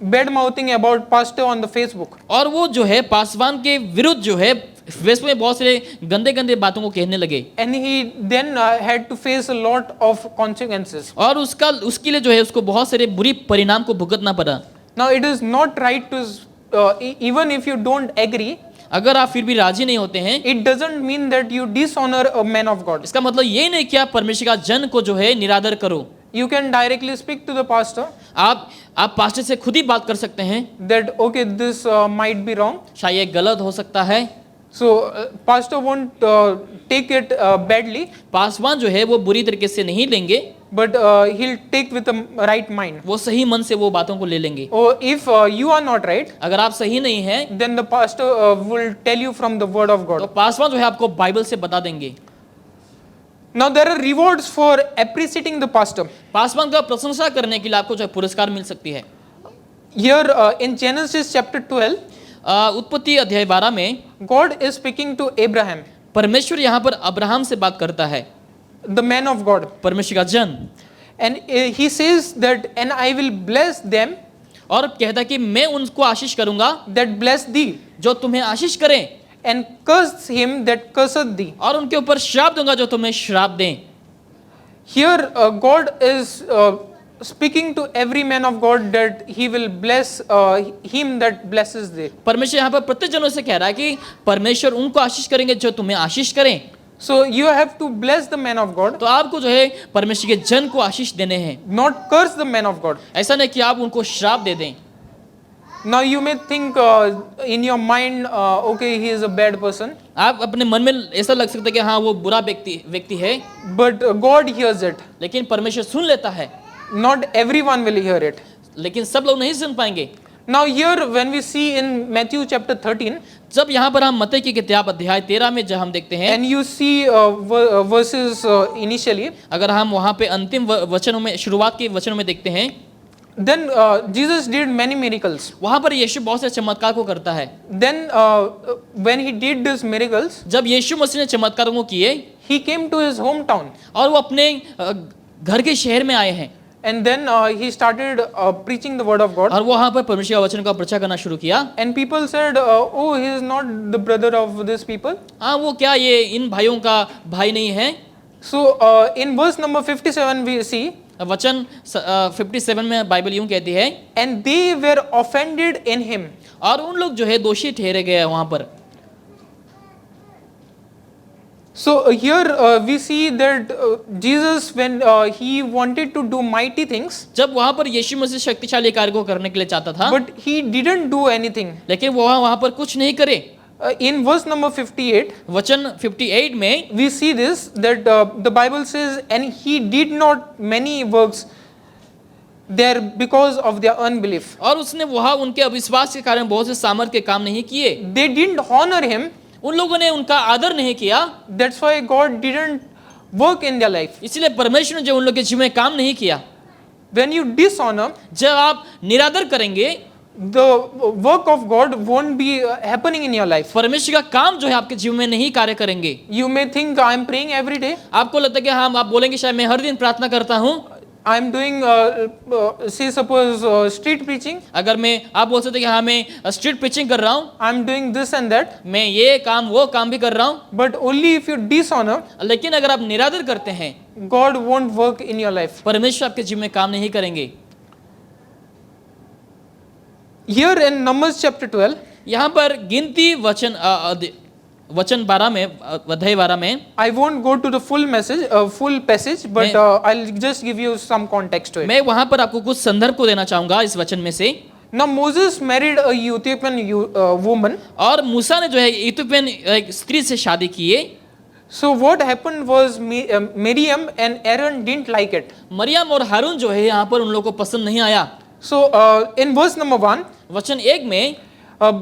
bad mouthing about pastor on the Facebook. और वो जो है पासवान के विरुद्ध जो है फेसबुक में बहुत सारे गंदे गंदे बातों को कहने लगे। And he then had to face a lot of consequences. और उसके लिए जो है उसको बहुत सारे बुरी परिणाम को भुगतना पड़ा। Now it is not right to even if you don't agree, अगर आप फिर भी राजी नहीं होते हैं, it doesn't mean that you dishonor a man of God. इसका मतलब ये नहीं कि आप परमेश्वर का जन को जो है निरादर करो। You can directly speak to the pastor आप पास्टर से खुद ही बात कर सकते हैं that okay, this might be wrong. शायद ये गलत हो सकता है। So pastor won't take it badly, Paswan जो है वो बुरी तरीके से नहीं लेंगे, but he'll take with a right mind. वो सही मन से वो बातों को ले लेंगे। Or if you are not right, अगर आप सही नहीं हैं, then the pastor will tell you from the word of तो God. पासवान जो है आपको बाइबल से बता देंगे। Now there are rewards for appreciating the pastor. Paswan का प्रशंसा करने के लिए आपको जो है पुरस्कार मिल सकती है। Here in Genesis chapter 12, उत्पत्ति अध्याय 12 में God is speaking to Abraham, परमेश्वर यहाँ पर अब्राहम से बात करता है, the man of God, परमेश्वर का जन, and he says that and I will bless them और कहता है कि मैं उनको आशीष करूंगा that bless thee, जो तुम्हें आशीष करें, and curse him that curseth thee. और उनके ऊपर श्राप दूंगा जो तुम्हें श्राप दें। Here God is speaking to every man of God that he will bless him that blesses thee. परमेश्वर यहाँ पर प्रत्येक जनों से कह रहा है कि परमेश्वर उनको आशीष करेंगे जो तुम्हें आशीष करें। So you have to bless the man of God, तो आपको जो है परमेश्वर के जन को आशीष देने हैं, not curse the man of God. ऐसा नहीं कि आप उनको श्राप दे दें। Now you may think in your mind, okay, he is a bad person, आप अपने मन में ऐसा लग सकता है कि हाँ वो बुरा व्यक्ति है, but God hears it. लेकिन परमेश्वर सुन लेता है। Not everyone will hear it. लेकिन सब लोग नहीं सुन पाएंगे। Now here when we see in Matthew chapter 13, जब यहाँ पर हम मत्ती की किताब अध्याय 13 में जब हम देखते हैं, and you see verses initially, अगर हम वहाँ पे अंतिम वचनों में, शुरुआत के वचनों में देखते हैं, then Jesus did many miracles. वहाँ पर यीशु बहुत से चमत्कार को करता है। Then when he did these miracles, जब यीशु मसीह ने चमत्कारों को किए he came to his hometown, और वो अपने घर के शहर में आए हैं, and then he started preaching the word of God. और वहाँ पर परमेश्वर का वचन का प्रचार करना शुरू किया। And people said, oh, he is not the brother of these people. हाँ वो क्या ये इन भाइयों का भाई नहीं है? So in verse number 57 we see, वचन 57 में बाइबल यूं कहती है, and they were offended in him. और उन लोग जो है दोषी ठहरे गए वहाँ पर। So here we see that Jesus, when he wanted to do mighty things, जब वहाँ पर यीशु मसीह शक्तिशाली कार्य को करने के लिए चाहता था, but he didn't do anything. लेकिन वो वहाँ पर कुछ नहीं करे। In verse number 58, वचन 58 में we see this, that the Bible says, and he did not many works there because of their unbelief. और उसने वहाँ उनके अविश्वास के कारण बहुत से सामर्थ के काम नहीं किए। They didn't honor him. उन लोगों ने उनका आदर नहीं किया, That's why God didn't work in their life. इसलिए परमेश्वर ने जो उन लोगों के जीवन में काम नहीं किया। When you dishonor, जब आप निरादर करेंगे, the work of God won't be happening in your life. परमेश्वर का काम जो है आपके जीवन में नहीं कार्य करेंगे। You may think I am praying every day. आपको लगता है कि हाँ, आप बोलेंगे शायद मैं हर दिन प्रार्थना करता हूँ। I am doing, say suppose street preaching. अगर आप बोल सकते हैं कि हाँ मैं स्ट्रीट प्रीचिंग कर रहा हूँ, I am doing this and that. मैं ये काम वो काम भी कर रहा हूँ, But only if you dishonor, लेकिन अगर आप निरादर करते हैं, God won't work in your life. परमेश्वर आपके जीवन में काम नहीं करेंगे। Here in Numbers chapter 12, यहाँ पर गिनती वचन 12 में, अध्याय 12 में, I won't go to the full passage, but I'll just give you some context to it. मैं वहां पर आपको कुछ संदर्भ को देना चाहूंगा इस वचन में से। Now Moses married a Ethiopian woman. और मूसा ने जो है इथियोपियन एक स्त्री से शादी किए। So what happened was Miriam and Aaron didn't like it. Maryam और हारून जो है यहाँ पर उन लोगों को पसंद नहीं आया। So in verse number 1, वचन 1 में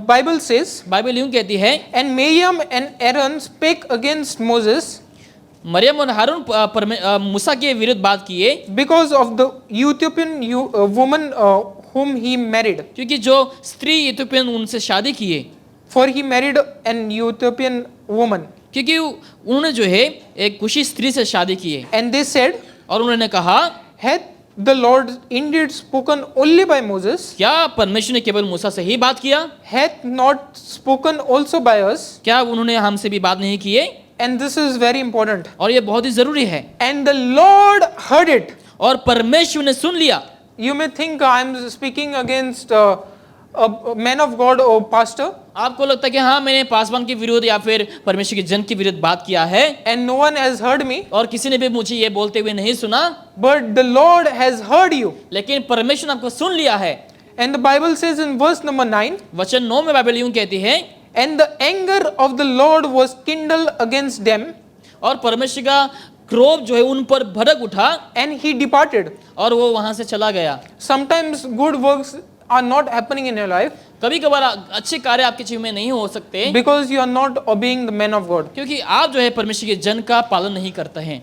Bible says, बाइबल यूं कहती है, and Miriam and Aaron spake against Moses Maryam और हारून मूसा के विरुद्ध बात किए, because of the Ethiopian woman whom he married. क्योंकि जो स्त्री इथियोपियन उनसे शादी किए, For he married an Ethiopian woman. क्योंकि उन्होंने जो है एक कुशी स्त्री से शादी किए। And they said, और उन्होंने कहा, hath the Lord indeed spoken only by Moses? क्या परमेश्वर ने केवल मूसा से ही बात किया? Hath not spoken also by us? क्या उन्होंने हमसे भी बात नहीं किए? And this is very important. और ये बहुत ही जरूरी है। And the Lord heard it. और परमेश्वर ने सुन लिया। You may think I am speaking against a man of God or pastor, आपको लगता है कि हाँ मैंने पासवान के विरुद्ध या फिर परमेश्वर के जन के विरुद्ध बात किया है, and no one has heard me, और किसी ने भी मुझे ये बोलते हुए नहीं सुना, but the Lord has heard you. लेकिन परमेश्वर ने आपको सुन लिया है। And the Bible says in verse number 9, वचन 9 में बाइबल यूं कहती है, and the anger of the Lord was kindled against them, और परमेश्वर का क्रोध जो है उन पर भड़क उठा, and he departed. और वो वहां से चला गया। Sometimes good works are not happening in your life कभी कभार अच्छे कार्य आपके जीवन में नहीं हो सकते, because you are not obeying the man of God. क्योंकि आप जो है परमेश्वर के जन का पालन नहीं करते हैं।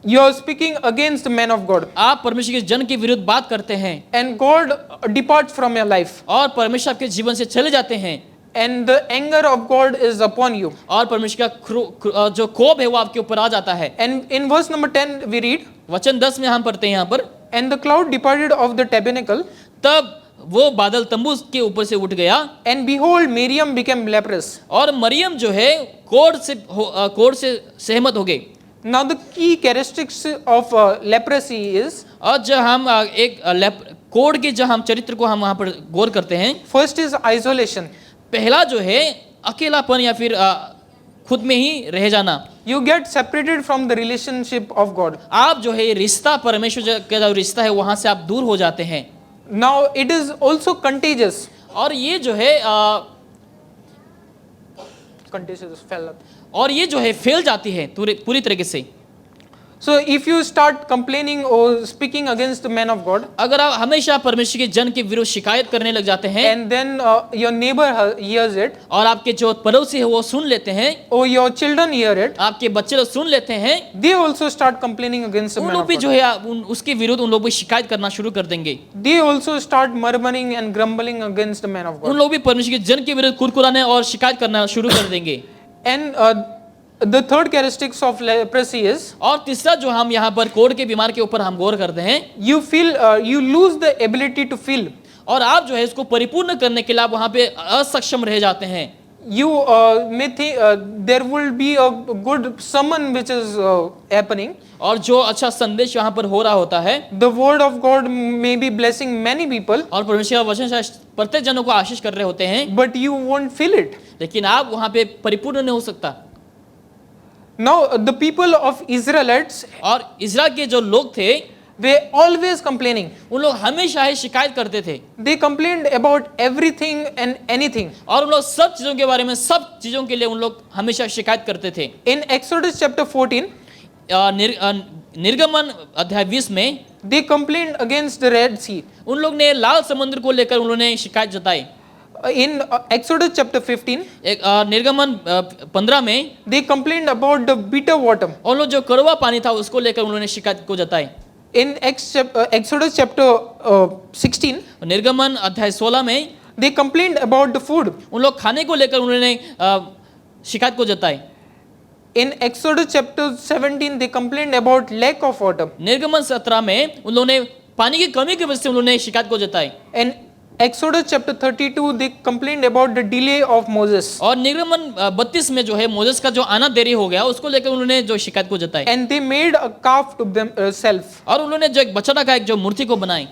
You are speaking against the man of God, आप परमेश्वर के जन के विरुद्ध बात करते हैं, and God departs from your life, और परमेश्वर आपके जीवन से चले जाते हैं, and the anger of God is upon you. और परमेश्वर का जो कोप है वो आपके ऊपर आ जाता है। And in verse number 10 we read, वचन 10 में हम पढ़ते हैं यहाँ पर, and the cloud departed of the tabernacle, तब वो बादल तंबू के ऊपर से उठ गया, and behold Miriam became leprous. और मरियम जो है कोढ़ से सहमत हो गई। Now the key characteristics of leprosy is, और जब हम कोड के जब हम चरित्र को हम वहाँ पर गौर करते हैं, first is isolation. पहला जो है अकेलापन या फिर खुद में ही रह जाना। You get separated from the relationship of God. आप जो है रिश्ता परमेश्वर का जो रिश्ता है वहाँ से आप दूर हो जाते हैं। Now it is also contagious. और ये जो है Contagious fell. और ये जो है फैल जाती है पूरी तरीके से। So if you start complaining or speaking against the man of God, अगर आप हमेशा परमेश्वर के जन के विरुद्ध शिकायत करने लग जाते हैं, and then your neighbor hears it, और आपके जो पड़ोसी है वो सुन लेते हैं, or your children hear it, आपके बच्चे लोग सुन लेते हैं, they also start complaining against the उन man लोग of भी God. जो है उसके विरुद्ध उन लोग भी शिकायत करना शुरू कर देंगे। They also start murmuring and grumbling against the man of उन God. लोग भी परमेश्वर के जन के विरुद्ध कुरकुराने और शिकायत करना शुरू कर देंगे। And the third characteristics of leprosy is, और तीसरा जो हम यहाँ पर कोढ़ के बीमार के ऊपर हम गौर करते हैं, you lose the ability to feel. और आप जो है इसको परिपूर्ण करने के लिए आप वहाँ पे असक्षम रह जाते हैं। You may think there will be a good sermon which is happening. और जो अच्छा संदेश यहाँ पर हो रहा होता है, The word of God may be blessing many people, और परमेश्वर का वचन शायद प्रत्येक जनों को आशीष कर रहे होते हैं, but you won't feel it. लेकिन आप वहाँ पे परिपूर्ण नहीं हो सकता। Now the people of Israelites, और इज़राइल के जो लोग थे were always complaining. उन लोग हमेशा ही शिकायत करते थे, They complained about everything and anything. और उन लोग सब चीज़ों के बारे में सब चीज़ों के लिए उन लोग हमेशा शिकायत करते थे। In Exodus chapter 14, निर्गमन अध्याय 20 में they complained against the Red Sea. उन लोग ने लाल समुद्र को लेकर उन्होंने शिकायत जताई। In Exodus chapter 15, निर्गमन 15 में they complained about the bitter water. उन लोग जो कड़वा पानी था उसको लेकर उन्होंने शिकायत को जताई। In Exodus chapter 16, निर्गमन अध्याय 16 में they complained about the food. उन लोग खाने को लेकर उन्होंने शिकायत को जताई। In Exodus chapter 17, they complained about lack of water. निर्गमन 17 में उन लोगों ने पानी की कमी की वजह से उन्होंने शिकायत को जताई। In Exodus chapter 32, they complained about the delay of Moses. और निर्गमन 32 में जो है मोसेस का जो आना देरी हो गया उसको लेकर उन्होंने जो शिकायत को जताई। And they made a calf to themselves. और उन्होंने जो एक बछड़ा का एक जो मूर्ति को बनाई।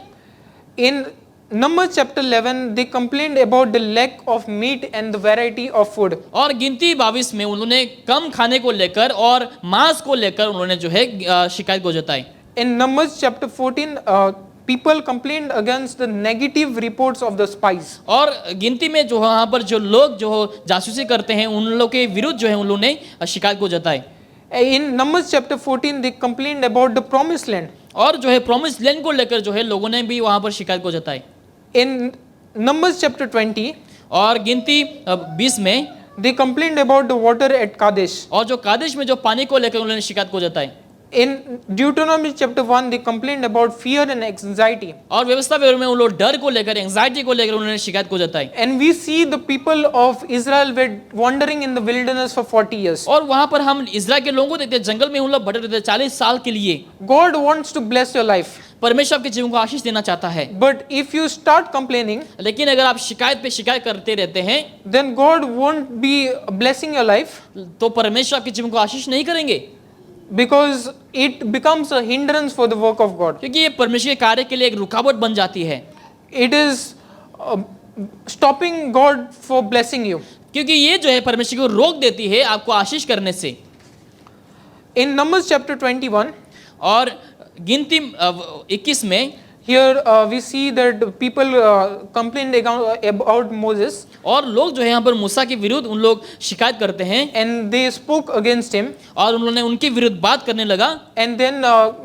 In Numbers chapter 11, they complained about the lack of meat and the variety of food. और गिनती 22 में उन्होंने कम खाने को लेकर और मांस को लेकर उन्होंने जो है शिकायत को जताई। In Numbers chapter 14, people complained against the negative reports of the spies. और गिनती में जो वहाँ पर जो लोग जो जासूसी करते हैं उन लोगों के विरुद्ध जो है उन लोगों ने शिकायत को जताई। In Numbers chapter 14, they complained about the promised land. और जो है प्रॉमिस लैंड को लेकर जो है लोगों ने भी वहाँ पर शिकायत को जताई। In Numbers chapter 20, और गिनती 20 में they complained about the water at Kadesh. और जो कादेश में जो पानी को लेकर उन्होंने शिकायत को जताई। In Deuteronomy chapter 1, they complained about fear and anxiety. और व्यवस्था में उन लोग डर को लेकर एंजाइटी को लेकर उन्होंने शिकायत को जताई। And we see the people of Israel were wandering in the wilderness for 40 years. और वहाँ पर हम इजराइल के लोगों को देखते हैं जंगल में उन लोग भटक रहे थे 40 साल के लिए। God wants to bless your life. परमेश्वर आपके जीवन को आशीष देना चाहता है, But if you start complaining, लेकिन अगर आप शिकायत पे शिकायत करते रहते हैं then God won't be blessing your life, तो परमेश्वर आपके जीवन को आशीष नहीं करेंगे, because it becomes a hindrance for the work of God. क्योंकि ये परमेश्वर के कार्य के लिए एक रुकावट बन जाती है। It is stopping God for blessing you. क्योंकि ये जो है परमेश्वर को रोक देती है आपको आशीष करने से। In Numbers chapter 21, और गिनती 21 में here we see that people complained about Moses, और लोग जो है यहाँ पर मूसा के विरुद्ध उन लोग शिकायत करते हैं and they spoke against him, और उन्होंने उनके विरुद्ध बात करने लगा। and then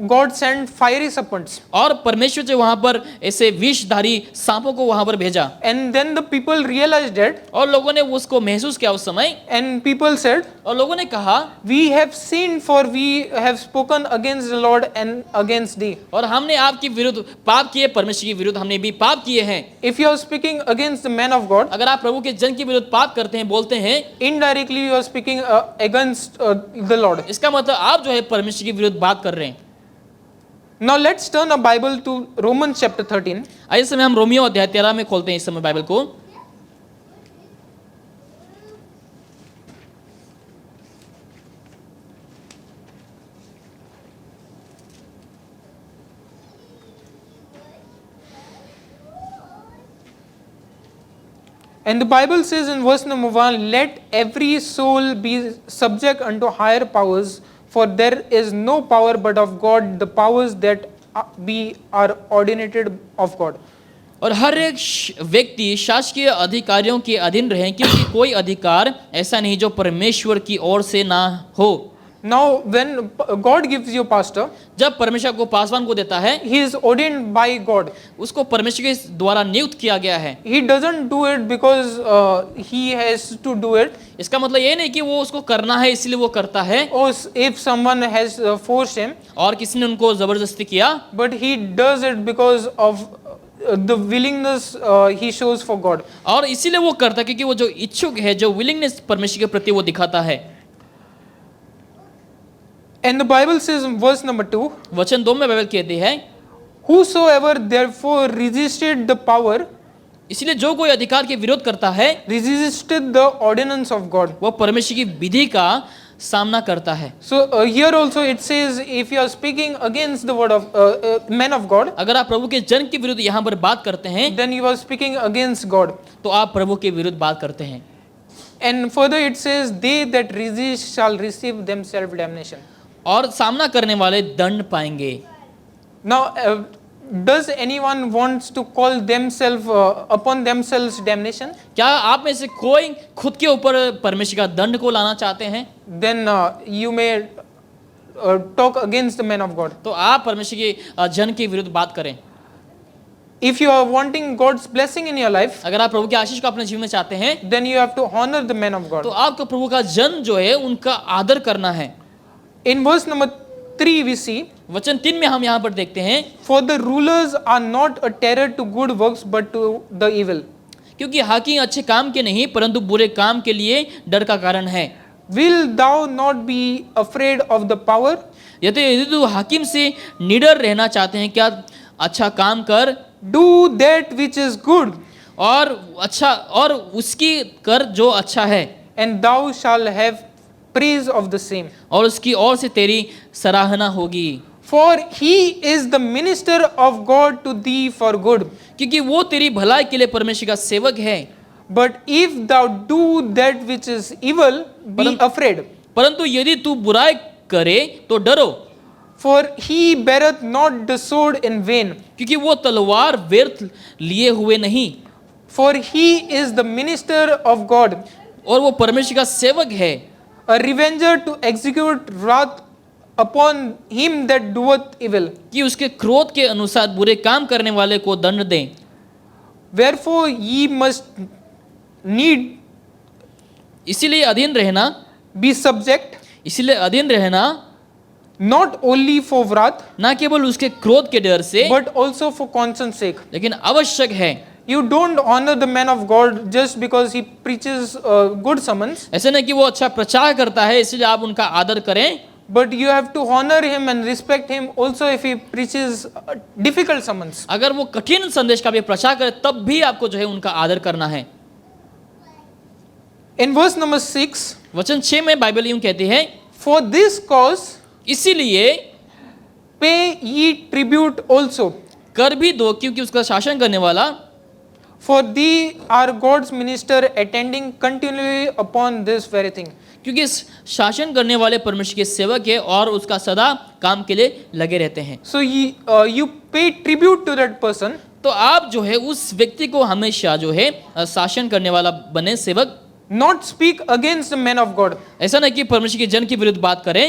God sent fiery serpents, और परमेश्वर जो वहाँ पर ऐसे विषधारी सांपों को वहाँ पर भेजा, and then the people realized it, और लोगों ने उसको महसूस किया उस समय, and people said, और लोगों ने कहा we have sinned, for we have spoken against the Lord and against thee. और हमने आपके विरुद्ध पाप किए, परमेश्वर के विरुद्ध हमने भी पाप किए हैं। If you are speaking against the man of God, अगर आप प्रभु के जन के विरुद्ध पाप करते हैं, बोलते हैं, indirectly you are speaking against the Lord. इसका मतलब आप जो है परमेश्वर के विरुद्ध बात कर रहे हैं। Now let's turn our Bible to Romans chapter 13. इस समय हम रोमियो अध्याय 13 में खोलते हैं इस समय बाइबल को। And the Bible says in verse number 1, let every soul be subject unto higher powers, for there is no power but of God, the powers that are ordinated of God. और हर एक व्यक्ति शासकीय अधिकारियों के अधीन रहे, क्योंकि कोई अधिकार ऐसा नहीं जो परमेश्वर की ओर से ना हो। Now when God gives you pastor, जब परमेश्वर को पासवान को देता है, he is ordained by God. उसको परमेश्वर के द्वारा नियुक्त किया गया है। He doesn't do it because he has to do it. इसका मतलब ये नहीं कि वो उसको करना है इसलिए वो करता है, Or if someone has forced him, और किसी ने उनको जबरदस्ती किया, but he does it because of the willingness he shows for God. और इसीलिए वो करता है क्योंकि वो जो इच्छुक है, जो विलिंगनेस परमेश्वर के प्रति वो दिखाता है। And the Bible says in verse number 2, वचन 2 में बाइबल कहती है, whosoever therefore resisted the power, इसलिए जो कोई अधिकार के विरोध करता है, resisted the ordinance of God. वो परमेश्वर की विधि का सामना करता है। So here also it says, if you are speaking against the word of men of God, अगर आप प्रभु के जन के विरुद्ध यहाँ पर बात करते हैं, then you are speaking against God. तो आप प्रभु के विरुद्ध बात करते हैं। And further it says, they that resist shall receive themselves damnation. और सामना करने वाले दंड पाएंगे। Now, does anyone wants to call themselves upon themselves damnation? क्या आप में से कोई खुद के ऊपर परमेश्वर का दंड को लाना चाहते हैं? Then you may talk against the man of God. तो आप परमेश्वर के जन के विरुद्ध बात करें। If you are wanting God's blessing in your life, अगर आप प्रभु की आशीष को अपने जीवन में चाहते हैं, then you have to honor the man of तो God. आपको प्रभु का जन जो है उनका आदर करना है। In verse number 3 we see, वचन 3 में हम यहाँ पर देखते हैं, for the rulers are not a terror to good works but to the evil. क्योंकि हाकिम अच्छे काम के नहीं परंतु बुरे काम के लिए डर का कारण है। Will thou not be afraid of the power? यदि तू हाकिम से निडर रहना चाहते हैं, क्या अच्छा काम कर, Do that which is good, और अच्छा और उसकी कर जो अच्छा है, and thou shall have praise of the same. और उसकी ओर से तेरी सराहना होगी। For he is the minister of God to thee for good. क्योंकि वो तेरी भलाई के लिए परमेश्वर का सेवक है। But if thou do that which is evil, be afraid. परंतु यदि तू बुराई करे तो डरो, For he beareth not the sword in vain. क्योंकि वो तलवार व्यर्थ लिए हुए नहीं, For he is the minister of God, और वो परमेश्वर का सेवक है, a revenger to execute wrath upon him that doeth evil. कि उसके क्रोध के अनुसार बुरे काम करने वाले को दंड दें। Wherefore ye must need इसीलिए अधीन रहना, be subject, इसीलिए अधीन रहना, not only for wrath, ना केवल उसके क्रोध के डर से, but also for conscience sake. लेकिन आवश्यक है। You don't honor the man of God just because he preaches good sermons, ऐसे नहीं कि वो अच्छा प्रचार करता है इसलिए आप उनका आदर करें, but you have to honor him and respect him also if he preaches difficult sermons. अगर वो कठिन संदेश का भी प्रचार करे तब भी आपको जो है उनका आदर करना है। In verse number 6, वचन 6 में बाइबल यूं कहती है, for this cause इसीलिए pay ye tribute also, कर भी दो क्योंकि उसका शासन करने वाला, for thee are God's minister attending continually upon this very thing. क्योंकि इस शासन करने वाले परमेश्वर के सेवक है और उसका सदा काम के लिए लगे रहते हैं। So you pay tribute to that person, तो आप जो है उस व्यक्ति को हमेशा जो है शासन करने वाला बने सेवक, not speak against the man of God. ऐसा नहीं कि परमेश्वर के जन के विरुद्ध बात करें।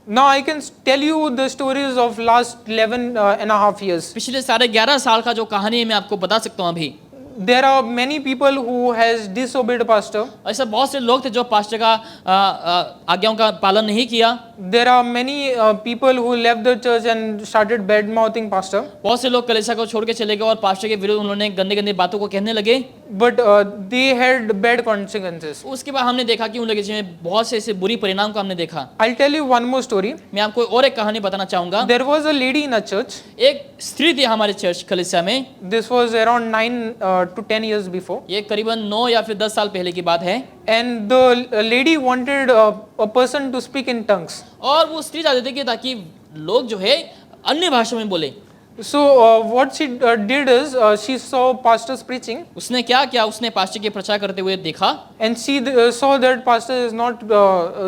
Now I can tell you the stories of last 11 and a half years. पिछले साढ़े 11 साल का जो कहानी है मैं आपको बता सकता हूँ अभी। There are many people who has disobeyed pastor. ऐसा बहुत से लोग थे जो पास्टर का आज्ञाओं का पालन नहीं किया। There are many people who left the church and started bad mouthing pastor. बहुत से लोग कलीसिया को छोड़ के चले गए और पास्टर के विरुद्ध उन्होंने गंदे गंदे बातों को कहने लगे। But they had bad consequences. उसके बाद हमने देखा कि उन लोगों में बहुत से ऐसे बुरी परिणाम को हमने देखा। I'll tell you one more story. मैं आपको और एक कहानी बताना चाहूंगा। There was a lady in a church. एक स्त्री थी हमारे चर्च कलीसिया में। This was around 9 to 10 years before. ये करीबन 9 या फिर 10 साल पहले की बात है। And the lady wanted a person to speak in tongues. और वो स्त्री चाहती थी कि ताकि लोग जो है अन्य भाषा में बोले। So what she did is she saw pastors preaching, उसने क्या किया, उसने पास्टर के प्रचार करते हुए देखा, and she saw that pastor is not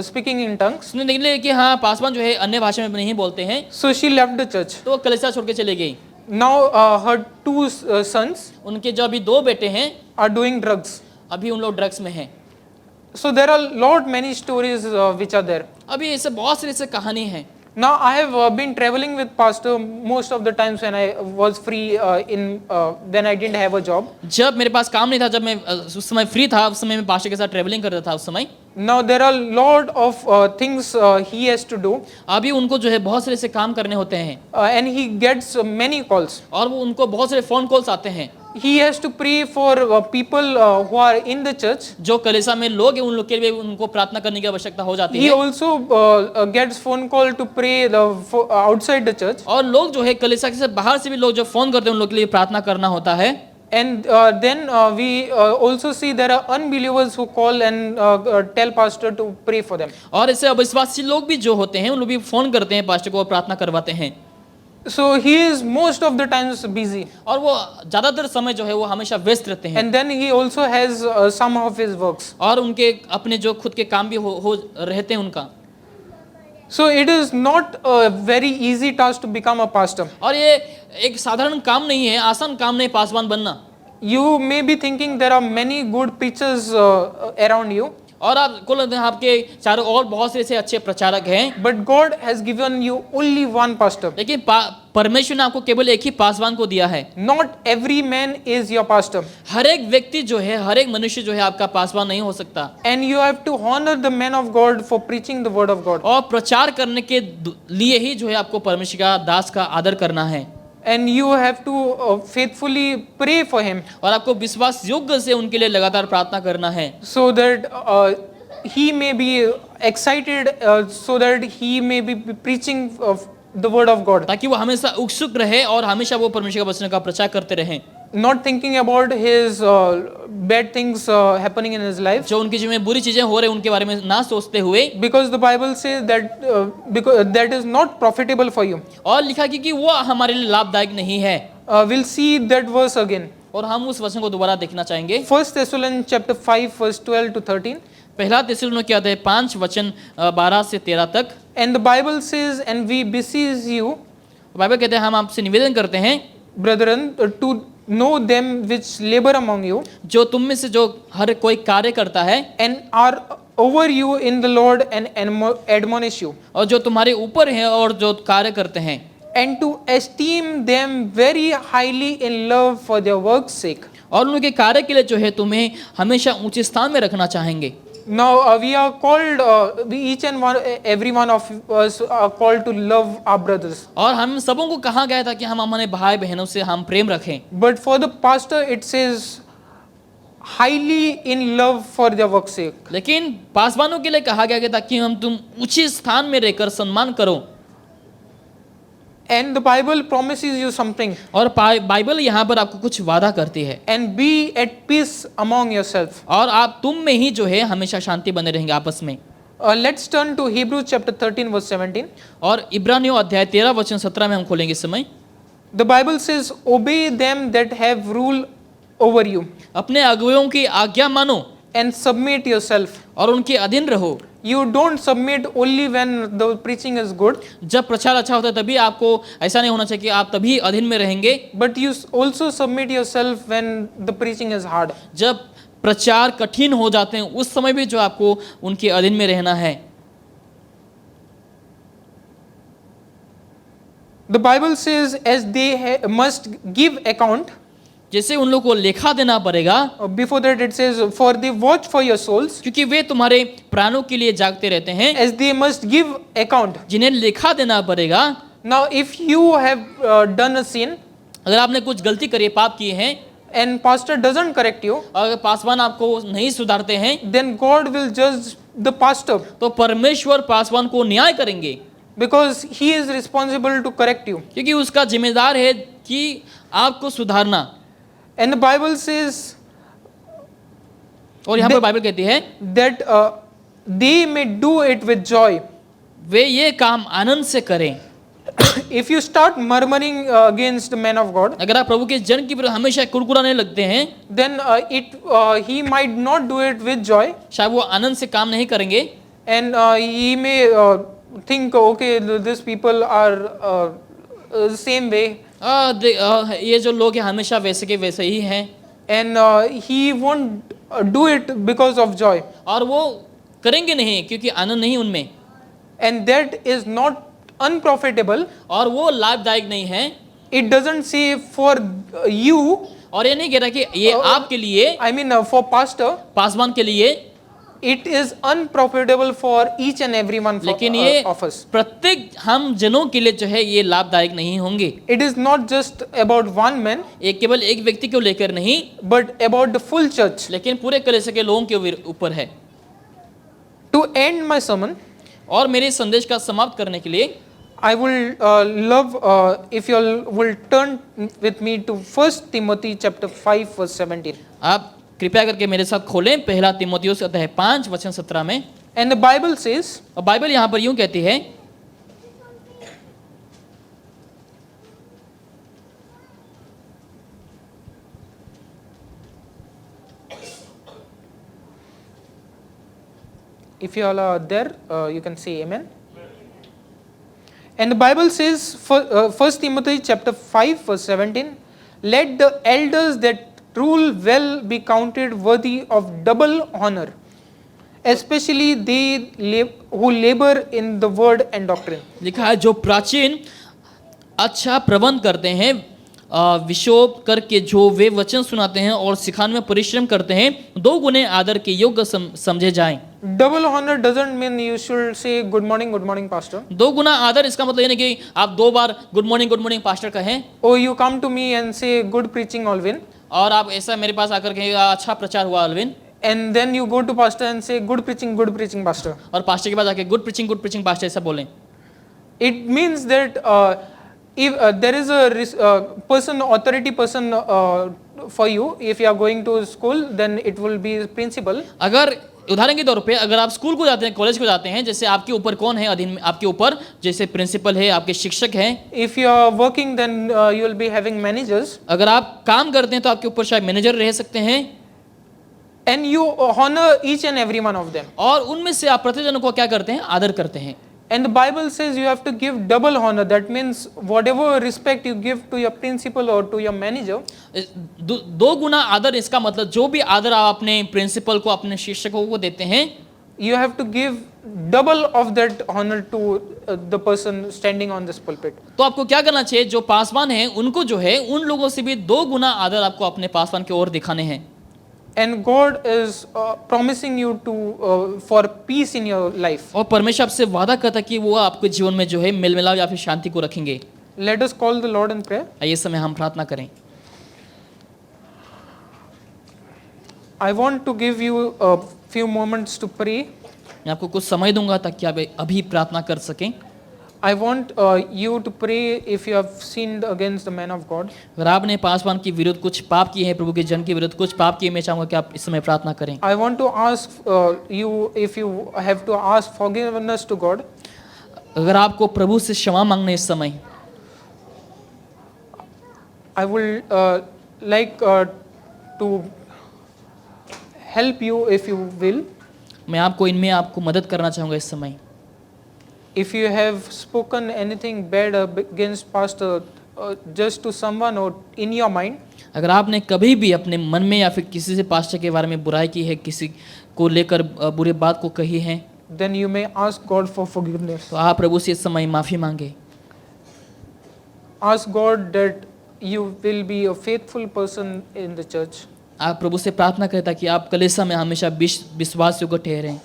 speaking in tongues. उसने देख लिया कि हाँ पासवान जो है अन्य भाषा में नहीं बोलते हैं, So she left the church. तो वो कलीसिया छोड़ के चले गई। Now her two sons उनके जो अभी 2 बेटे हैं are doing drugs. अभी उन लोग ड्रग्स में हैं। So there are many stories which are there. अभी ऐसे बहुत सारी ऐसे कहानी हैं। Now I have been traveling with pastor most of the times when I was free when I didn't have a job. जब मेरे पास काम नहीं था, जब मैं उस समय फ्री था, उस समय मैं पास्टर के साथ ट्रेवलिंग करता था उस समय। Now there are lot of things he has to do, अभी उनको जो है बहुत सारे ऐसे काम करने होते हैं and he gets many calls. और वो उनको बहुत सारे फोन कॉल्स आते हैं। He has to pray for people who are in the church. जो कलीसिया में लोग हैं उन लोग के लिए उनको प्रार्थना करने की आवश्यकता हो जाती He है। also gets phone call to pray outside the church. और लोग जो है कलीसिया से बाहर से भी लोग जो फोन करते हैं उन लोग के लिए प्रार्थना करना होता है। And then we also see there are unbelievers who call and tell pastor to pray for them. और ऐसे अविश्वासी लोग भी जो होते हैं उन लोग भी फोन करते हैं पास्टर को और प्रार्थना करवाते हैं। So he is most of the times busy. और वो ज्यादातर समय जो है वो हमेशा व्यस्त रहते हैं। And then he also has some of his works. और उनके अपने जो खुद के काम भी हो रहते हैं उनका। So it is not a very easy task to become a pastor. और ये एक साधारण काम नहीं है, आसान काम नहीं पासवान बनना। You may be thinking there are many good preachers around you, और आपको लगता है आपके चारों ओर बहुत से ऐसे अच्छे प्रचारक हैं, but God has given you only one pastor. लेकिन परमेश्वर ने आपको केवल एक ही पासवान को दिया है। Not every man is your pastor. हर एक व्यक्ति जो है, हर एक मनुष्य जो है आपका पासवान नहीं हो सकता। And you have to honor the man of God for preaching the word of God. और प्रचार करने के लिए ही जो है आपको परमेश्वर का दास का आदर करना है। And you have to faithfully pray for him, और आपको विश्वास योग्य से उनके लिए लगातार प्रार्थना करना है, so that he may be excited, so that he may be preaching of the word of God, ताकि वो हमेशा उत्सुक रहे और हमेशा वो परमेश्वर का वचन का प्रचार करते रहें। not thinking about his bad things happening in his life, जो उनकी जीवन में बुरी चीजें हो रही उनके बारे में ना सोचते हुए, because the Bible says that because that is not profitable for you. और लिखा कि वो हमारे लिए लाभदायक नहीं है। We'll see that verse again. और हम उस वचन को दोबारा देखना चाहेंगे। 1 Thessalonians chapter 5 verse 12 to 13. पहला थिस्सलुनीके अध्याय 5 वचन 12 से 13 तक। And the Bible says, and we beseech you, Bible कहते हैं हम आपसे निवेदन करते हैं brethren, to know them which labor among you जो तुम में से जो हर कोई कार्य करता है and are over you in the Lord and admonish you, और जो तुम्हारे ऊपर हैं और जो कार्य करते हैं, and to esteem them very highly in love for their work's sake. और उनके कार्य के लिए जो है तुम्हें हमेशा ऊंचे स्थान में रखना चाहेंगे। Now we are called, each and every one of us are called to love our brothers. और हम सबों को कहा गया था कि हम हमारे भाई बहनों से हम प्रेम रखें, But for the pastor it says highly in love for their work's sake. लेकिन पासवानों के लिए कहा गया था कि हम तुम ऊंचे स्थान में रहकर सम्मान करो। And the Bible promises you something. और बाइबल यहाँ पर आपको कुछ वादा करती है, And be at peace among yourself. और आप तुम में ही जो है हमेशा शांति बने रहेंगे आपस में। Let's turn to Hebrews chapter 13 verse 17. और इब्रानियों अध्याय 13 वचन 17 में हम खोलेंगे इस समय। The Bible says, obey them that have rule over you अपने अगुवों की आज्ञा मानो and submit yourself. और उनके अधीन रहो। You don't submit only when the preaching is good, जब प्रचार अच्छा होता है तभी आपको ऐसा नहीं होना चाहिए कि आप तभी अधीन में रहेंगे, but you also submit yourself when the preaching is hard. जब प्रचार कठिन हो जाते हैं उस समय भी जो आपको उनके अधीन में रहना है। The Bible says, as they must give account. जैसे उन लोगों को लेखा देना पड़ेगा, Before that it says, for they watch for your souls, क्योंकि वे तुम्हारे प्राणों के लिए जागते रहते हैं, as they must give account. जिन्हें लेखा देना पड़ेगा। Now if you have done a sin अगर आपने कुछ गलती करी, पाप किए हैं, and pastor doesn't correct you, और अगर पासवान आपको नहीं सुधारते हैं, then God will judge the pastor, तो परमेश्वर पासवान को न्याय करेंगे, because he is responsible to correct you. क्योंकि उसका जिम्मेदार है कि आपको सुधारना। And the Bible says और यहाँ पर बाइबल कहती है that they may do it with joy. वे ये काम आनंद से करें। If you start murmuring against the man of God, अगर आप प्रभु के जन की विरुद्ध हमेशा कुरकुराने लगते हैं, then he might not do it with joy, शायद वो आनंद से काम नहीं करेंगे, and he may think, okay, these people are same way, ये जो लोग हैं हमेशा वैसे के वैसे ही हैं, and he won't do it because of joy, और वो करेंगे नहीं क्योंकि आनंद नहीं उनमें, and that is not unprofitable. और वो लाभदायक नहीं है. It doesn't say for you, और ये नहीं कह रहा कि ये आपके लिए, I mean for pastor, Paswan के लिए, it is unprofitable for each and every one लेकिन ये of us. प्रत्येक हम जनों के लिए जो है ये लाभदायक नहीं होंगे. It is not just about one man, ये केवल एक व्यक्ति को लेकर नहीं, but about the full church. लेकिन पूरे कलीसिया के लोगों के ऊपर है. To end my sermon, और मेरे संदेश का समाप्त करने के लिए I will love if you all will turn with me to 1 Timothy chapter 5 verse 17. आप कृपया करके मेरे साथ खोलें पहला तीमुथियुस अध्याय 5 वचन 17 में. And the Bible says, और बाइबल यहाँ पर यूं कहती है, if you all are there, you can say amen. And the Bible says, 1 Timothy chapter 5 verse 17, let the elders that rule well be counted worthy of double honor, especially they who labor in the word and doctrine. लिखा है जो प्राचीन अच्छा प्रबंध करते हैं, विशोप करके जो वे वचन सुनाते हैं और सिखाने में परिश्रम करते हैं, 2 गुने आदर के योग्य समझे जाएं. Double honor doesn't mean you should say good morning pastor. 2 गुना आदर इसका मतलब ये नहीं कि आप 2 बार गुड मॉर्निंग पास्टर कहें, Oh, you come to me and say good preaching Alvin, और आप ऐसा मेरे पास आकर कहेगा अच्छा प्रचार हुआ अल्विन, and then you go to pastor and say good preaching pastor. और पास्टर के पास आके गुड प्रीचिंग पास्टर ऐसा बोलें. It means that if there is a authority person for you, if you are going to school, then it will be principal. अगर उदाहरण के तौर पे अगर आप स्कूल को जाते हैं, कॉलेज को जाते हैं, जैसे आपके ऊपर कौन है अधीन में, आपके ऊपर जैसे प्रिंसिपल है, आपके शिक्षक हैं. If you are working, then you will be having managers, अगर आप काम करते हैं तो आपके ऊपर शायद मैनेजर रह सकते हैं, and you honor each and every one of them. और उनमें से आप प्रतिजनों को क्या करते हैं, आदर करते हैं. And the Bible says you have to give double honor. That means whatever respect you give to your principal or to your manager, 2 गुना आदर, इसका मतलब जो भी आदर आप अपने प्रिंसिपल को, अपने शिक्षकों को देते हैं, you have to give double of that honor to the person standing on this pulpit. तो आपको क्या करना चाहिए, जो पासवान हैं उनको जो है उन लोगों से भी 2 गुना आदर आपको अपने पासवान की ओर दिखाने हैं. And God is promising you to for peace in your life. और परमेश्वर आपसे वादा करता है कि वो आपके जीवन में जो है मेलमिलाप या फिर शांति को रखेंगे. Let us call the Lord in prayer. आइए इस समय हम प्रार्थना करें. I want to give you a few moments to pray. मैं आपको कुछ समय दूंगा ताकि आप अभी प्रार्थना कर सकें. I want you to pray if you have sinned against the man of God. अगर आपने पासवान के विरुद्ध कुछ पाप किए हैं, प्रभु के जन के विरुद्ध कुछ पाप किए, मैं चाहूंगा कि आप इस समय प्रार्थना करें. I want to ask you if you have to ask forgiveness to God. अगर आपको प्रभु से क्षमा मांगने इस समय, I will like to help you if you will. मैं आपको इनमें आपको मदद करना चाहूंगा इस समय. If you have spoken anything bad against pastor just to someone or in your mind, अगर आपने कभी भी अपने मन में या फिर किसी से पास्टर के बारे में बुराई की है, किसी को लेकर बुरी बात को कही है, then you may ask God for forgiveness. तो आप प्रभु से इस समय माफी मांगे. Ask God that you will be a faithful person in the church. आप प्रभु से प्रार्थना करें ताकि आप कलीसिया में हमेशा विश्वास योग्य ठहरें.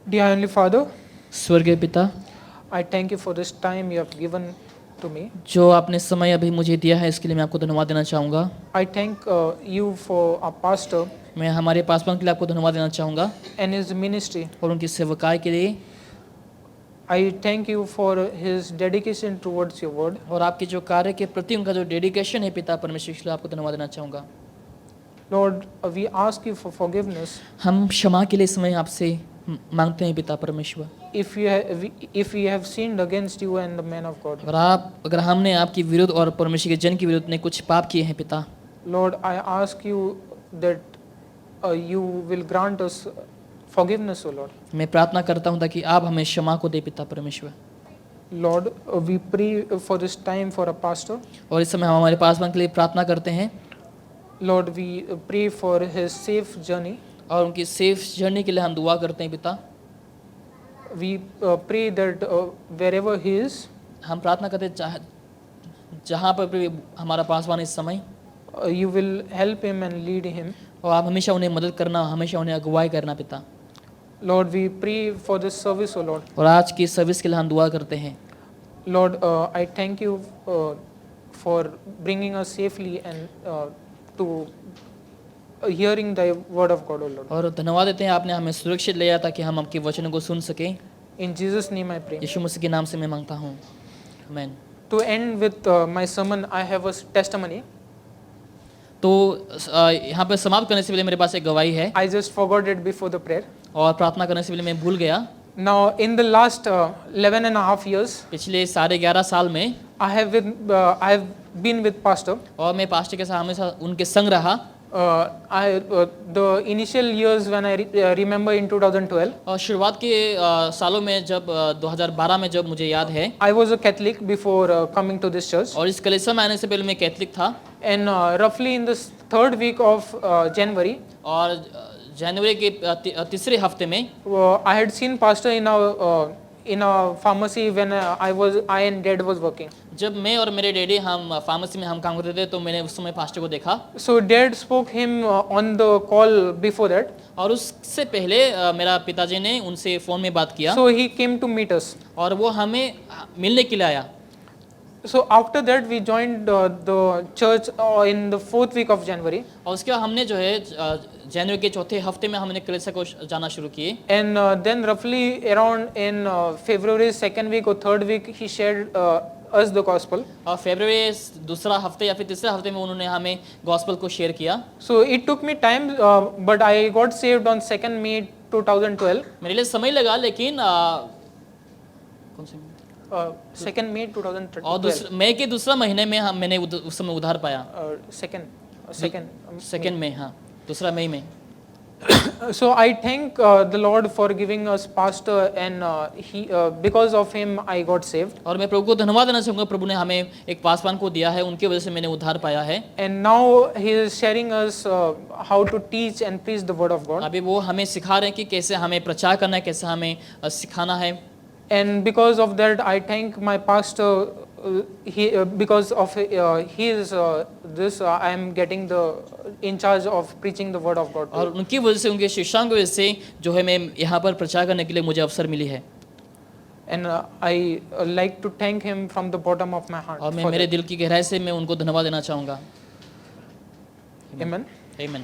Dear Heavenly Father, स्वर्गीय पिता, I thank you for this time you have given to me. जो आपने समय अभी मुझे दिया है इसके लिए मैं आपको धन्यवाद देना चाहूँगा। I thank you for our pastor मैं हमारे पासवान के लिए आपको धन्यवाद देना चाहूँगा and his ministry. और उनकी सेवकाई के लिए, I thank you for his dedication towards your word. और आपके जो कार्य के प्रति उनका जो डेडिकेशन है पिता परमेश्वर, इसलिए आपको धन्यवाद देना चाहूँगा। Lord, we ask you for forgiveness हम क्षमा के लिए समय आपसे मांगते हैं पिता परमेश्वर। if we have sinned against you and the man of God. अगर हमने आपके विरुद्ध और परमेश्वर के जन के विरुद्ध ने कुछ पाप किए हैं पिता, Lord, I ask you that you will grant us forgiveness, O Lord. मैं प्रार्थना करता हूँ ताकि आप हमें क्षमा को दे पिता परमेश्वर। Lord, we pray for this time for a pastor. और इस समय हम हमारे पासवान के लिए प्रार्थना करते हैं Lord, we pray for his safe journey. और उनकी सेफ जर्नी के लिए हम दुआ करते हैं पिता। We pray that wherever he is, हम प्रार्थना करते हैं जहाँ पर भी हमारा पासवान इस समय, you will help him and lead him. और आप हमेशा उन्हें मदद करना, हमेशा उन्हें अगुवाई करना पिता। Lord, we pray for this service, O Lord. और आज की सर्विस के लिए हम दुआ करते हैं। Lord, I thank you for bringing us safely and to hearing the word of God, O Lord. और धन्यवाद देते हैं आपने हमें सुरक्षित ले आया ताकि हम आपके वचनों को सुन सकें। In Jesus' name I pray. यीशु मसीह के नाम से मैं मांगता हूँ, आमीन। To end with my sermon, I have a testimony. तो यहाँ पर समाप्त करने से पहले मेरे पास एक गवाही है, I just forgot it before the prayer. और प्रार्थना करने से पहले मैं भूल गया। Now, in the last 11 and a half years, पिछले 11.5 साल में I have been with pastor. और मैं पास्टर के साथ हमेशा उनके संग रहा। The initial years when I remember in 2012, और शुरुआत के सालों में जब 2012 में जब मुझे याद है, I was a Catholic before coming to this church. और इस कलीसिया में आने से पहले मैं कैथलिक था। And roughly in the third week of January, और जनवरी के तीसरे हफ्ते में I had seen pastor in a pharmacy when I and dad was working. जब मैं और मेरे डैडी हम फार्मेसी में हम काम करते थे तो मैंने उस समय पास्टर को देखा। So dad spoke him on the call before that. और उससे पहले मेरा पिताजी ने उनसे फोन में बात किया। So he came to meet us. और वो हमें मिलने के लिए आया। So after that we joined the church in the fourth week of January. और उसके बाद हमने जो है जनवरी के चौथे हफ्ते में हमने कलीसिया को जाना शुरू किए। And then roughly around in February second week or third week he shared us the gospel. और फरवरी दूसरा हफ्ते या फिर तीसरे हफ्ते में उन्होंने हमें गॉस्पेल को शेयर किया। So it took me time, but I got saved on 2nd May 2012. मेरे लिए समय लगा, लेकिन कौन से 2nd May 2012. और मई के दूसरा महीने में मैंने उस समय उधार पाया। सेकंड में, हाँ, दूसरा मई में। So I thank the Lord for giving us pastor, and because of him I got saved. और मैं प्रभु को धन्यवाद देना चाहूँगा, प्रभु ने हमें एक पासवान को दिया है, उनकी वजह से मैंने उद्धार पाया है। And now he is sharing us how to teach and preach the word of God. अभी वो हमें सिखा रहे हैं कि कैसे हमें प्रचार करना है, कैसे हमें सिखाना है। And because of that I thank my pastor. Because of his this I am getting the in charge of preaching the word of God. और उनकी वजह से, उनके शिक्षाओं की वजह से जो है मैं यहाँ पर प्रचार करने के लिए मुझे अवसर मिली है। And I like to thank him from the bottom of my heart. और मैं मेरे दिल की गहराई से मैं उनको धन्यवाद देना चाहूँगा। Amen. Amen.